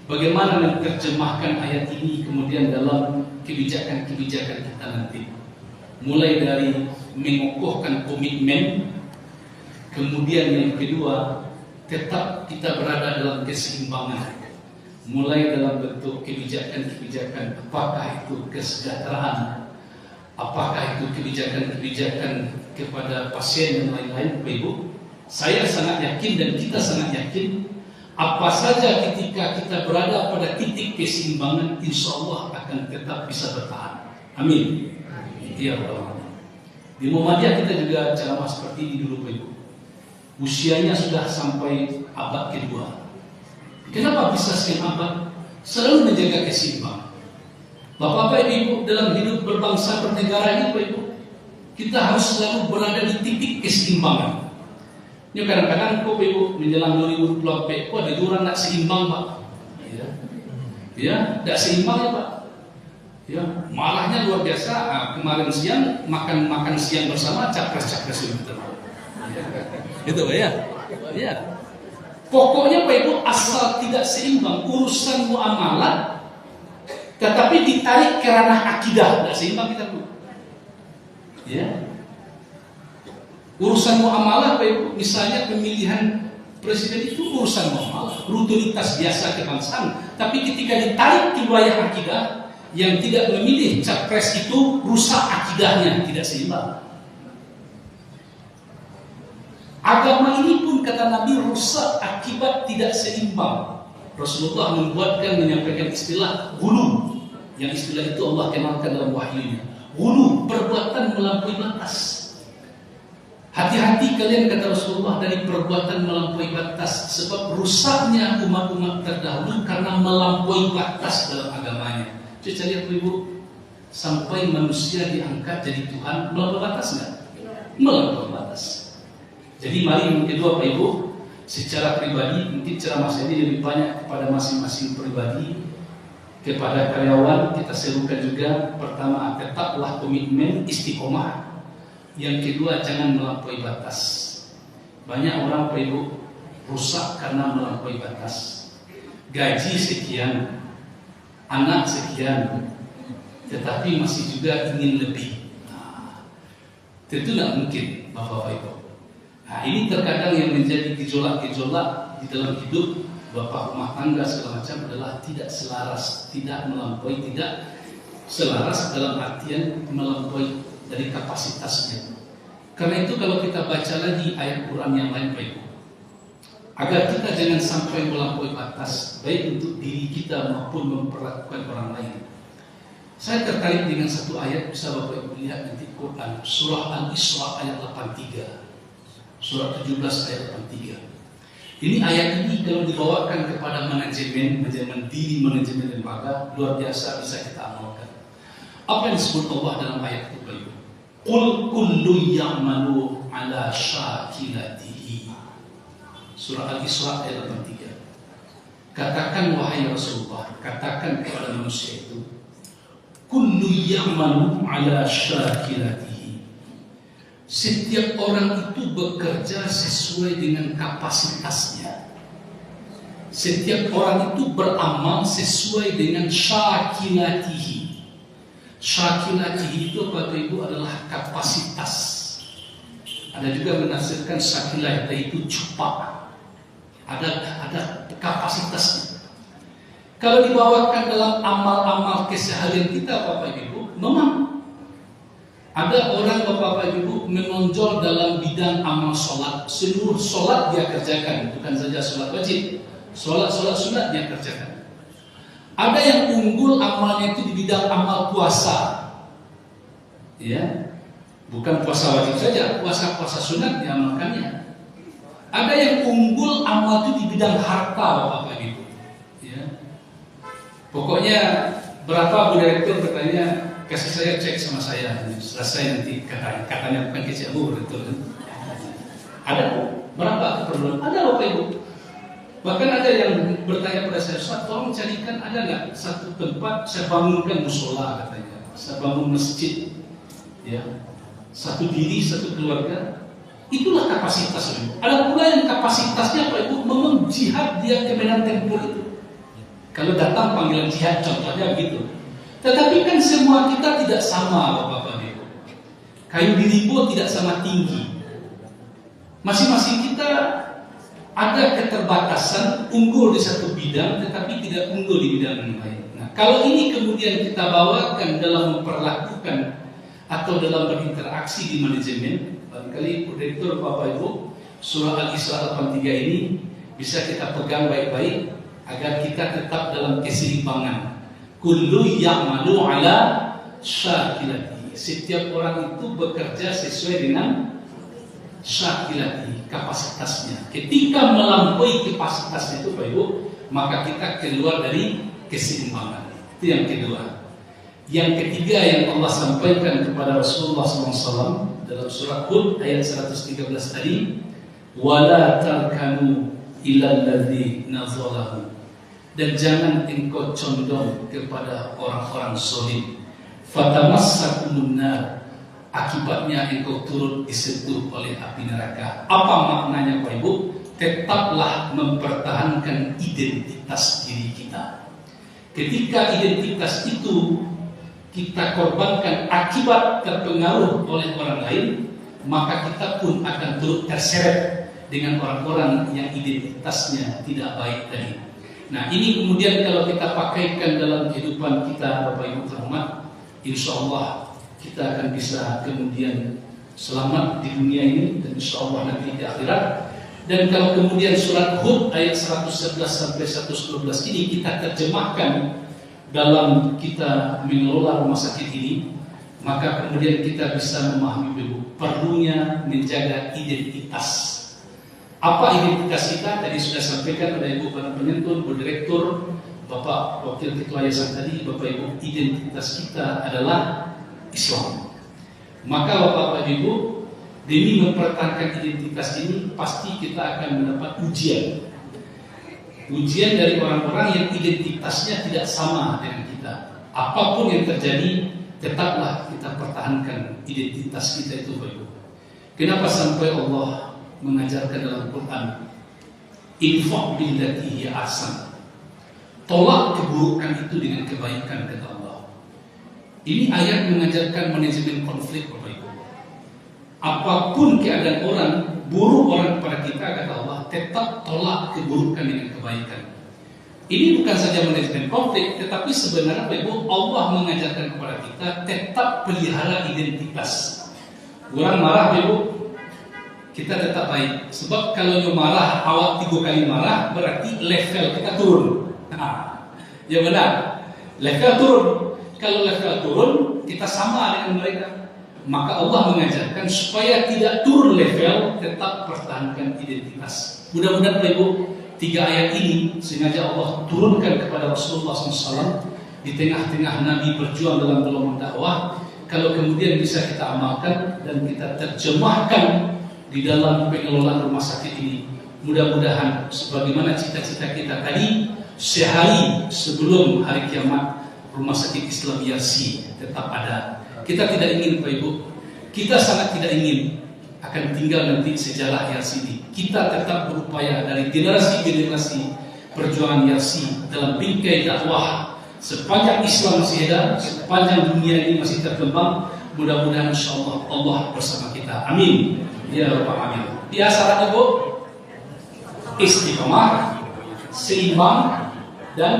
bagaimana menerjemahkan ayat ini kemudian dalam kebijakan-kebijakan kita nanti. Mulai dari mengukuhkan komitmen, kemudian yang kedua, tetap kita berada dalam keseimbangan. Mulai dalam bentuk kebijakan-kebijakan, apakah itu kesejahteraan, apakah itu kebijakan-kebijakan kepada pasien dan lain-lain, Bapak Ibu. Saya sangat yakin dan kita sangat yakin, apa saja ketika kita berada pada titik keseimbangan, insya Allah akan tetap bisa bertahan. Amin. Ya Allah. Di Muhammadiyah kita juga ceramah seperti ini dulu Bapak Ibu. Usianya sudah sampai abad kedua. Kenapa bisa sekian abad? Selalu menjaga keseimbangan. Bapak Ibu dalam hidup berbangsa bernegara ini Bapak Ibu, kita harus selalu berada di titik keseimbangan. Ini kadang-kadang Bapak Ibu menjelang 2024, kok ada orang tak seimbang Pak? Ya, tidak seimbang ya Pak. Ya, malahnya luar biasa. Kemarin siang makan siang bersama capres-capres itu. Itu Pak ya. Ya. Pokoknya Pak Ibu asal tidak seimbang urusan muamalah, tetapi ditarik ke ranah akidah, tidak seimbang kita Bu. Ya. Urusan muamalah Pak Ibu, misalnya pemilihan presiden itu urusan muamalah, rutinitas biasa kebangsaan. Tapi ketika ditarik ke wilayah akidah, yang tidak memilih capres itu rusak akidahnya, tidak seimbang. Agama ini pun kata Nabi rusak akibat tidak seimbang. Rasulullah menyampaikan istilah ghulu, yang istilah itu Allah kenalkan dalam wahyunya. Ghulu, perbuatan melampaui batas. Hati-hati kalian kata Rasulullah dari perbuatan melampaui batas, sebab rusaknya umat-umat terdahulu karena melampaui batas dalam agamanya. Coba lihat Ibu, sampai manusia diangkat jadi Tuhan melampaui batas enggak? Melampaui batas. Jadi mari yang kedua Pak Ibu, secara pribadi mungkin ceramah saya ini lebih banyak kepada masing-masing pribadi, kepada karyawan kita serukan juga. Pertama, tetaplah komitmen istiqomah. Yang kedua, jangan melampaui batas. Banyak orang Pak Ibu rusak karena melampaui batas. Gaji sekian, anak sekian, tetapi masih juga ingin lebih. Tentu tidak mungkin, Bapak Ibu. Nah, ini terkadang yang menjadi gejolak-gejolak di dalam hidup bapak rumah tangga segala macam adalah tidak selaras, tidak melampaui, tidak selaras dalam artian melampaui dari kapasitasnya. Karena itu kalau kita baca lagi ayat Quran yang lain, Bapak Ibu, agar kita jangan sampai melampaui batas, baik untuk diri kita maupun memperlakukan orang lain. Saya tertarik dengan satu ayat, bisa Bapak Ibu lihat nanti Quran, surah Al-Isra ayat 83, surah 17 ayat 83. Ini ayat ini kalau dibawakan kepada manajemen diri, manajemen lembaga, luar biasa bisa kita amalkan. Apa yang disebut Allah dalam ayat itu, Bapak Ibu? Qul kullu ya'malu ala syakilatihi. Surah Al-Isra ayat 83. Katakan wahai Rasulullah, katakan kepada manusia itu, kullu ya'malu ala syakilatihi. Setiap orang itu bekerja sesuai dengan kapasitasnya. Setiap orang itu beramal sesuai dengan syakilatihi. Syakilatihi itu Bapak Ibu adalah kapasitas. Ada juga menafsirkan syakilah yaitu cupak. Ada kapasitasnya. Kalau dibawakan dalam amal-amal keseharian kita Bapak Ibu, memang ada orang Bapak Ibu menonjol dalam bidang amal sholat. Seluruh sholat dia kerjakan, bukan saja sholat wajib, sholat sunat dia kerjakan. Ada yang unggul amalnya itu di bidang amal puasa, ya, bukan puasa wajib saja, puasa sunat diamalkannya. Ada yang unggul amal itu di bidang harta Bapak Ibu, ya. Pokoknya berapa Bu Direktur bertanya, kasih saya cek sama saya, selesai nanti katanya bukan kecil Bu Direktur. Ada berapa keperluan? Ada Bapak Ibu. Bahkan ada yang bertanya pada saya, Ustaz, tolong carikan ada nggak satu tempat saya bangunkan musola katanya, saya bangun masjid, ya, satu diri satu keluarga. Itulah kapasitas Ibu. Ada pula yang kapasitasnya Pak Ibu memang jihad dia ke medan tempur itu. Kalau datang panggilan jihad contohnya begitu. Tetapi kan semua kita tidak sama Bapak Ibu. Kayu diribo tidak sama tinggi. Masing-masing kita ada keterbatasan, unggul di satu bidang tetapi tidak unggul di bidang yang lain. Nah, kalau ini kemudian kita bawakan dalam memperlakukan atau dalam berinteraksi di manajemen, barangkali Direktur Bapak Ibu, surah Al-Isra 83 ini bisa kita pegang baik-baik agar kita tetap dalam keseimbangan. Kullu ya'malu ala syakilati. Setiap orang itu bekerja sesuai dengan syakilati, kapasitasnya. Ketika melampaui kapasitasnya itu Bapak Ibu, maka kita keluar dari keseimbangan. Itu yang kedua. Yang ketiga yang Allah sampaikan kepada Rasulullah SAW dalam surah Hud ayat 113 tadi, wala tarkanu ilal ladzina zalamu, dan jangan engkau condong kepada orang-orang zalim, fatamassakumun nar, akibatnya engkau turut disentuh oleh api neraka. Apa maknanya Pak Ibu? Tetaplah mempertahankan identitas diri kita. Ketika identitas itu kita korbankan akibat terpengaruh oleh orang lain, maka kita pun akan turut terseret dengan orang-orang yang identitasnya tidak baik tadi. Nah, ini kemudian kalau kita pakaikan dalam kehidupan kita Bapak Ibu terhormat, insya Allah kita akan bisa kemudian selamat di dunia ini dan insya Allah nanti di akhirat. Dan kalau kemudian surat Hud ayat 111 sampai 112 ini kita terjemahkan dalam kita mengelola rumah sakit ini, maka kemudian kita bisa memahami perlunya menjaga identitas. Apa identitas kita? Tadi sudah sampaikan oleh Ibu para penyentun, Bu Direktur, Bapak Wakil Ketua Yayasan tadi, Bapak Ibu, identitas kita adalah Islam. Maka Bapak Ibu, demi mempertahankan identitas ini, pasti kita akan mendapat ujian. Ujian dari orang-orang yang identitasnya tidak sama dengan kita. Apapun yang terjadi, tetaplah kita pertahankan identitas kita itu Bapak Ibu. Kenapa sampai Allah mengajarkan dalam Quran, infaq billati hiya ahsan, tolak keburukan itu dengan kebaikan, kata Allah. Ini ayat mengajarkan manajemen konflik, Bapak Ibu. Apapun keadaan orang, buruk orang kepada kita, kata Allah, tetap tolak keburukan dengan kebaikan. Ini bukan saja manajemen konflik, tetapi sebenarnya Bapak Ibu, Allah mengajarkan kepada kita tetap pelihara identitas. Orang marah, Bapak Ibu, kita tetap baik. Sebab kalau marah, awak 3 kali marah, berarti level kita turun. Ya benar, level turun. Kalau level turun, kita sama dengan mereka. Maka Allah mengajarkan supaya tidak turun level, tetap pertahankan identitas. Mudah-mudahan Bapak Ibu, 3 ayat ini sengaja Allah turunkan kepada Rasulullah SAW di tengah-tengah Nabi berjuang dalam gelombang dakwah. Kalau kemudian bisa kita amalkan dan kita terjemahkan di dalam pengelolaan rumah sakit ini, mudah-mudahan sebagaimana cita-cita kita tadi, sehari sebelum hari kiamat rumah sakit Islam Yarsi tetap ada. Kita tidak ingin, Bapak Ibu, kita sangat tidak ingin akan tinggal nanti sejarah Yarsi ini. Kita tetap berupaya dari generasi ke generasi perjuangan Yarsi dalam bingkai dakwah. Sepanjang Islam masih ada, sepanjang dunia ini masih terkembang, mudah-mudahan insyaallah Allah bersama kita. Amin. Ya Rabbal Alamin. Ya, syaratnya Bu, istiqomah, seimbang, dan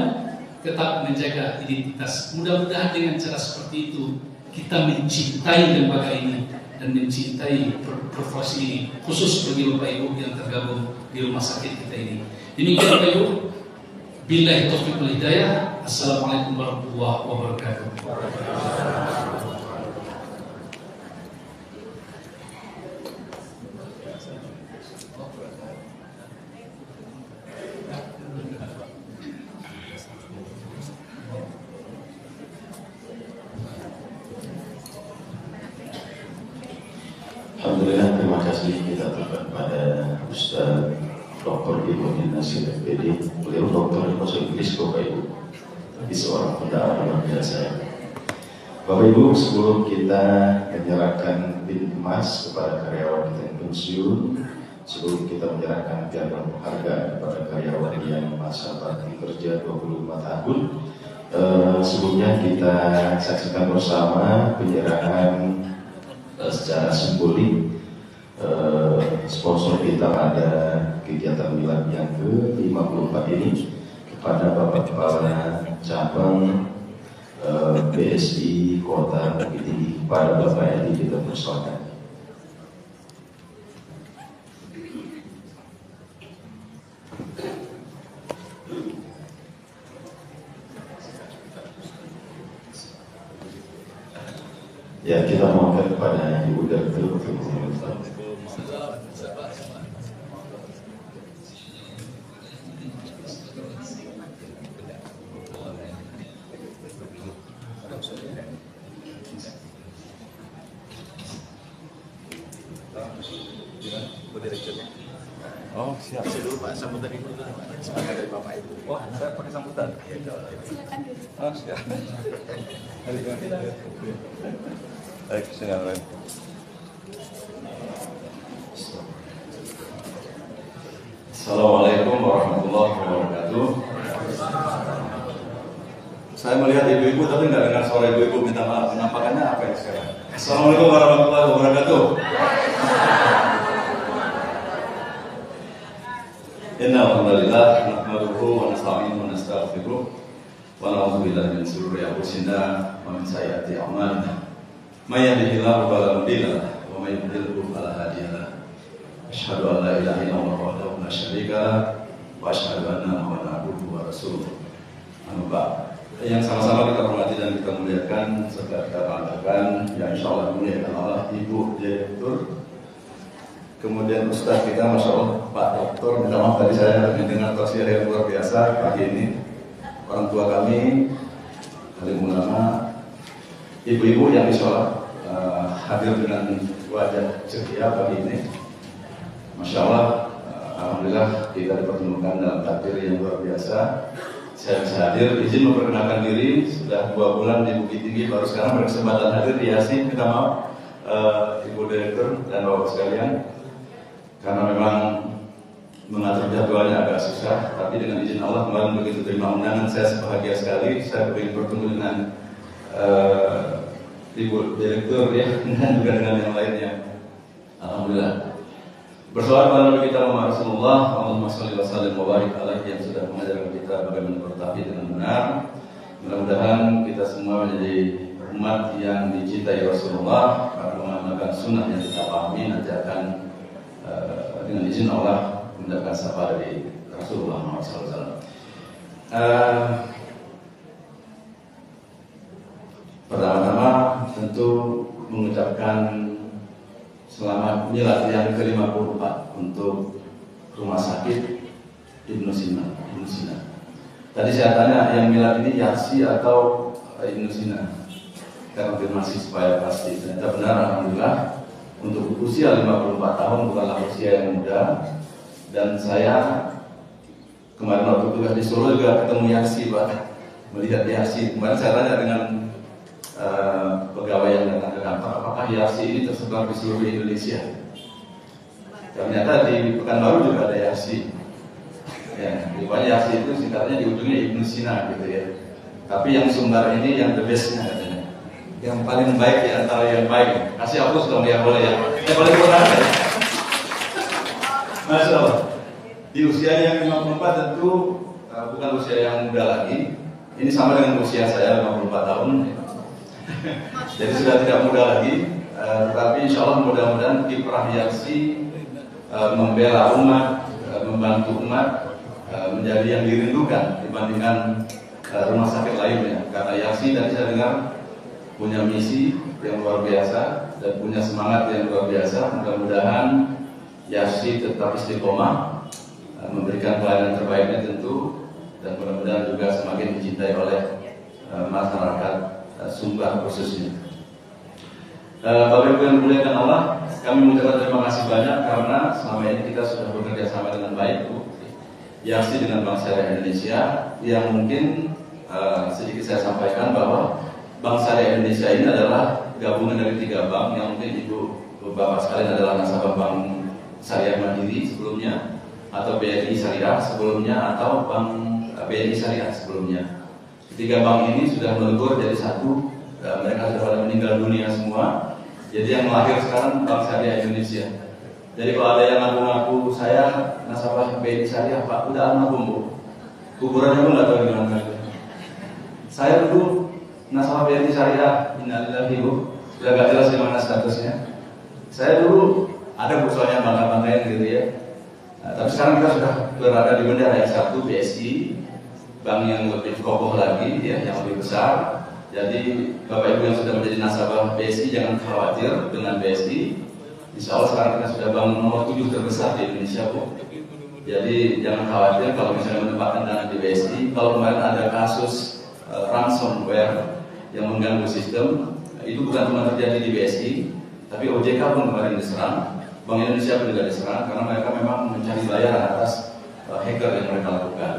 tetap menjaga identitas. Mudah-mudahan dengan cara seperti itu kita mencintai lembaga ini dan mencintai profesi ini, khusus bagi Bapak Ibu yang tergabung di rumah sakit kita ini. Demikian Bapak Ibu. Billahi taufiq wal hidayah. Assalamualaikum warahmatullahi wabarakatuh. Alhamdulillah, terima kasih kita kepada Ustaz Dr. Ibu Nasir FPD. Beliau dokter bahasa Inggris, Bapak Ibu, tapi seorang pendakwah luar biasa. Bapak Ibu, sebelum kita menyerahkan pin emas kepada karyawan kita yang pensiun, sebelum kita menyerahkan piagam penghargaan kepada karyawan yang masa bakti kerja 25 tahun, sebelumnya kita saksikan bersama penyerahan secara simbolik sponsor kita pada kegiatan milad yang ke-54 ini kepada Bapak Kepala Cabang BSI Kota Bukit Tinggi. Pada Bapak Edi kita persilakan. Ya, kita mohonkan kepada Ibu Direktur untuk menyampaikan. Oh siap, saya dulu Pak, sambutan dulu semangat dari Bapak Ibu. Wah, saya pakai sambutan. Silakan dulu. Oh siap. Baik, silakan. Assalamualaikum warahmatullahi wabarakatuh. Saya melihat ibu-ibu tapi nggak dengar suara ibu-ibu, minta maaf. Penampakannya apa ya sekarang? Assalamualaikum warahmatullahi wabarakatuh. Inna alhamdulillah nahmaduhu wa nasta'inuhu wa nastaghfiruh wa na'udzu billahi min shururi anfusina wa min sayyiati a'malina. May yahdihillahu fala mudilla lahu wa may yudlil fala hadiya lahu. Asyhadu an la ilaha illallah wahdahu la syarika lahu wa asyhadu anna Muhammadan abduhu wa rasuluh. Amma ba'd. Yang sama-sama kita hormati dan kita muliakan serta kita banggakan, yang insyaallah muliakan Allah Ibu Direktur. Kemudian Ustaz kita, Masya Allah, Pak Doktor, minta maaf tadi saya mendengar tausiah yang luar biasa pagi ini. Orang tua kami, alim ulama, ibu-ibu yang insya Allah hadir dengan wajah ceria pagi ini. Masya Allah, alhamdulillah kita dipertemukan dalam takdir yang luar biasa. Saya bisa hadir, izin memperkenalkan diri, sudah 2 bulan di Bukit Tinggi, baru sekarang berkesempatan hadir di Yasin. Minta maaf, Ibu Direktur dan Bapak sekalian. Karena memang mengatur jadwal awalnya agak susah, tapi dengan izin Allah kemarin begitu terima undangan saya bahagia sekali. Saya ingin bertemu dengan Ibu Direktur ya, dan juga dengan yang lainnya. Alhamdulillah. Bersoal kepada Nabi kita Muhammad Rasulullah, Allahumma sholli wa sallim wa barik alaihi, yang sudah mengajarkan kita bagaimana bertauhid dengan benar. Mudah-mudahan kita semua menjadi umat yang dicintai Rasulullah, karena mengamalkan sunnah yang kita pahami, nanti akan dengan izin Allah mendapatkan syafaat dari Rasulullah Muhammad SAW. Pertama-tama tentu mengucapkan selamat milad yang ke-54 untuk Rumah Sakit Ibnu Sina. Tadi saya tanya yang milad ini Yarsi atau Ibnu Sina, saya konfirmasi supaya pasti. Ternyata benar, alhamdulillah. Untuk usia 54 tahun bukanlah usia yang muda. Dan saya kemarin waktu tugas di Solo juga ketemu Yarsi, Pak. Melihat Yarsi, kemarin saya tanya dengan pegawai yang datang ke kantor, apakah Yarsi ini tersebar di seluruh Indonesia? Ternyata di Pekanbaru juga ada Yarsi. Ya, rupanya Yarsi itu singkatnya di ujungnya Ibnu Sina gitu ya. Tapi yang Sumbar ini yang the bestnya katanya, yang paling baik di antara yang baik. Kasih hapus dong ya, boleh ya. Yang paling kurang ya. Masya Allah. Di usia yang 54 tentu bukan usia yang muda lagi. Ini sama dengan usia saya 54 tahun. Jadi sudah tidak muda lagi, tetapi insya Allah mudah-mudahan kiprah Yarsi membela umat, membantu umat menjadi yang dirindukan dibandingkan rumah sakit lainnya. Karena Yarsi tadi saya dengar punya misi yang luar biasa dan punya semangat yang luar biasa. Mudah-mudahan Yarsi tetap istiqomah, memberikan pelayanan terbaiknya tentu, dan mudah-mudahan juga semakin dicintai oleh masyarakat Sumbar khususnya. Bapak Ibu yang dimuliakan Allah, kami mengucapkan terima kasih banyak karena selama ini kita sudah bekerja sama dengan baik, Bu. Yarsi dengan Bank Syariah Indonesia, yang mungkin sedikit saya sampaikan bahwa Bank Syariah Indonesia ini adalah gabungan dari 3 bank yang mungkin Ibu Bapak sekalian adalah nasabah Bank Syariah Mandiri sebelumnya, atau BNI Syariah sebelumnya, atau Bank BNI Syariah sebelumnya. 3 bank ini sudah melebur jadi satu. Mereka sudah pada meninggal dunia semua. Jadi yang lahir sekarang Bank Syariah Indonesia. Jadi kalau ada yang ngaku-ngaku saya nasabah BNI Syariah, Pak, udah almarhum, Bu. Kuburannya pun nggak tahu di mana. Saya dulu nasabah BNI Syariah, innalillahi, Bu. Sudah nggak jelas di mana statusnya. Saya dulu ada soalnya bangga-banggain gitu ya. Tapi sekarang kita sudah berada di bendera yang satu, BSI, bank yang lebih kokoh lagi, ya, yang lebih besar. Jadi Bapak Ibu yang sudah menjadi nasabah BSI jangan khawatir dengan BSI. Insya Allah sekarang kita sudah bank nomor 7 terbesar di Indonesia, Bu. Jadi jangan khawatir kalau misalnya menempatkan dana di BSI. Kalau kemarin ada kasus ransomware yang mengganggu sistem, itu bukan cuma terjadi di BSI, tapi OJK pun kemarin diserang, Bank Indonesia pun juga diserang karena mereka memang mencari bayaran atas hacker yang mereka lakukan.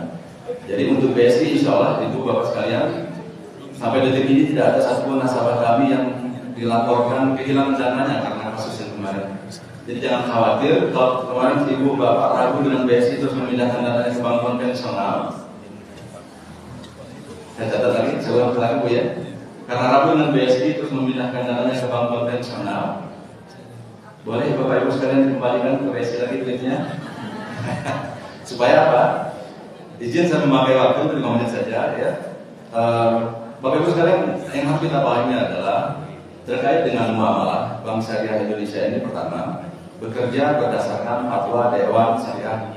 Jadi untuk BSI insya Allah itu Bapak sekalian, sampai detik ini tidak ada satupun nasabah kami yang dilaporkan kehilangan dananya karena kasus yang kemarin. Jadi jangan khawatir kalau kemarin Ibu Bapak ragu dengan BSI terus memindahkan dananya ke bank konvensional. Saya catat lagi, saya ulang lagi Bu ya. Karena ragu dengan BSI terus memindahkan dananya ke bank konvensional. Boleh Bapak Ibu sekalian dikembalikan ke BSI lagi duitnya. Supaya apa? Izin saya memakai waktu 5 menit saja ya. Bapak Ibu sekalian, yang harus kita pahami adalah terkait dengan muamalah, Bank Syariah Indonesia ini pertama bekerja berdasarkan fatwa Dewan Syariah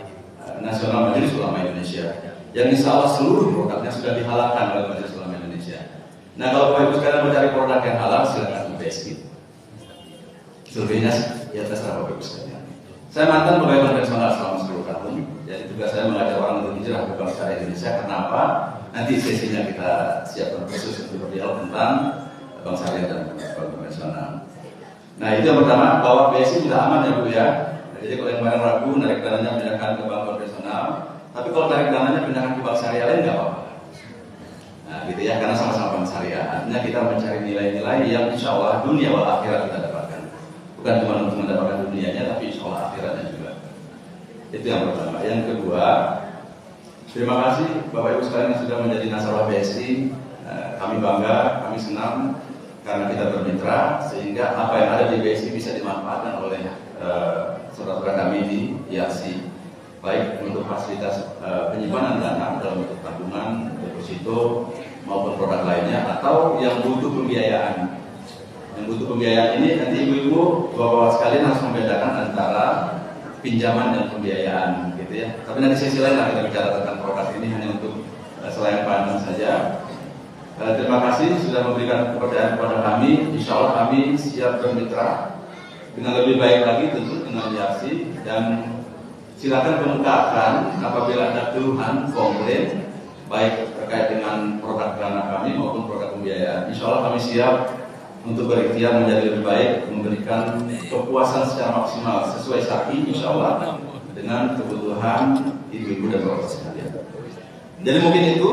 Nasional Majelis Ulama Indonesia, yang insya Allah seluruh produknya sudah dihalalkan oleh Majelis Ulama Indonesia. Nah kalau Bapak Ibu sekalian mencari produk yang halal, silakan ke BSI. Selebihnya ya terserah Bapak Ibu sekalian. Saya mantan pegawai konvensional selama 10 tahun. Jadi tugas saya mengajak orang untuk hijrah ke Bank Syariah Indonesia. Kenapa? Nanti sesinya kita siapkan khusus untuk berdialog tentang Bank Syariah dan Bank konvensional. Nah itu yang pertama, bahwa BSI sudah aman ya Bu ya. Jadi kalau yang kemarin ragu narik dananya pindahkan ke Bank konvensional, tapi kalau narik dananya pindahkan ke Bank Syariah lain nggak apa-apa. Nah gitu ya, karena sama-sama Bank Syariah. Artinya kita mencari nilai-nilai yang insya Allah dunia wal akhirat kita dapatkan. Bukan cuma untuk mendapatkan dunianya, tapi insya Allah akhiratnya juga. Itu yang pertama. Yang kedua, terima kasih Bapak Ibu sekalian yang sudah menjadi nasabah BSI. Kami bangga, kami senang karena kita bermitra, sehingga apa yang ada di BSI bisa dimanfaatkan oleh saudara-saudara kami di IASI, baik untuk fasilitas penyimpanan dana dalam bentuk tabungan, deposito, maupun produk lainnya, atau yang butuh pembiayaan. Yang butuh pembiayaan ini nanti ibu-ibu, bapak-bapak sekalian harus membedakan antara pinjaman dan pembiayaan, gitu ya. Tapi nanti sesi lain lah kita bicara tentang produk ini, hanya untuk selain pandang saja. Terima kasih sudah memberikan kepercayaan kepada kami. Insya Allah kami siap bermitra dengan lebih baik lagi tentu dengan IASI, dan silakan kemukakan apabila ada keluhan, komplain, baik terkait dengan produk dana kami maupun produk pembiayaan. Insya Allah kami siap untuk berikhtiar menjadi lebih baik, memberikan kepuasan secara maksimal sesuai syar'i, insya Allah dengan kebutuhan ibu-ibu dan bapak sekalian. Jadi mungkin itu,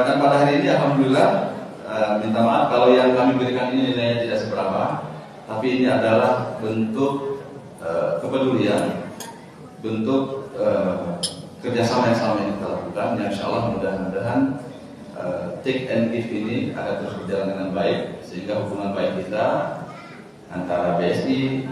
dan pada hari ini alhamdulillah, minta maaf kalau yang kami berikan ini nilainya tidak seberapa, tapi ini adalah bentuk kepedulian, bentuk kerjasama yang selama ini kita lakukan, yang insya Allah mudah-mudahan take and give ini akan terus berjalan dengan baik, sehingga hubungan baik kita antara BSI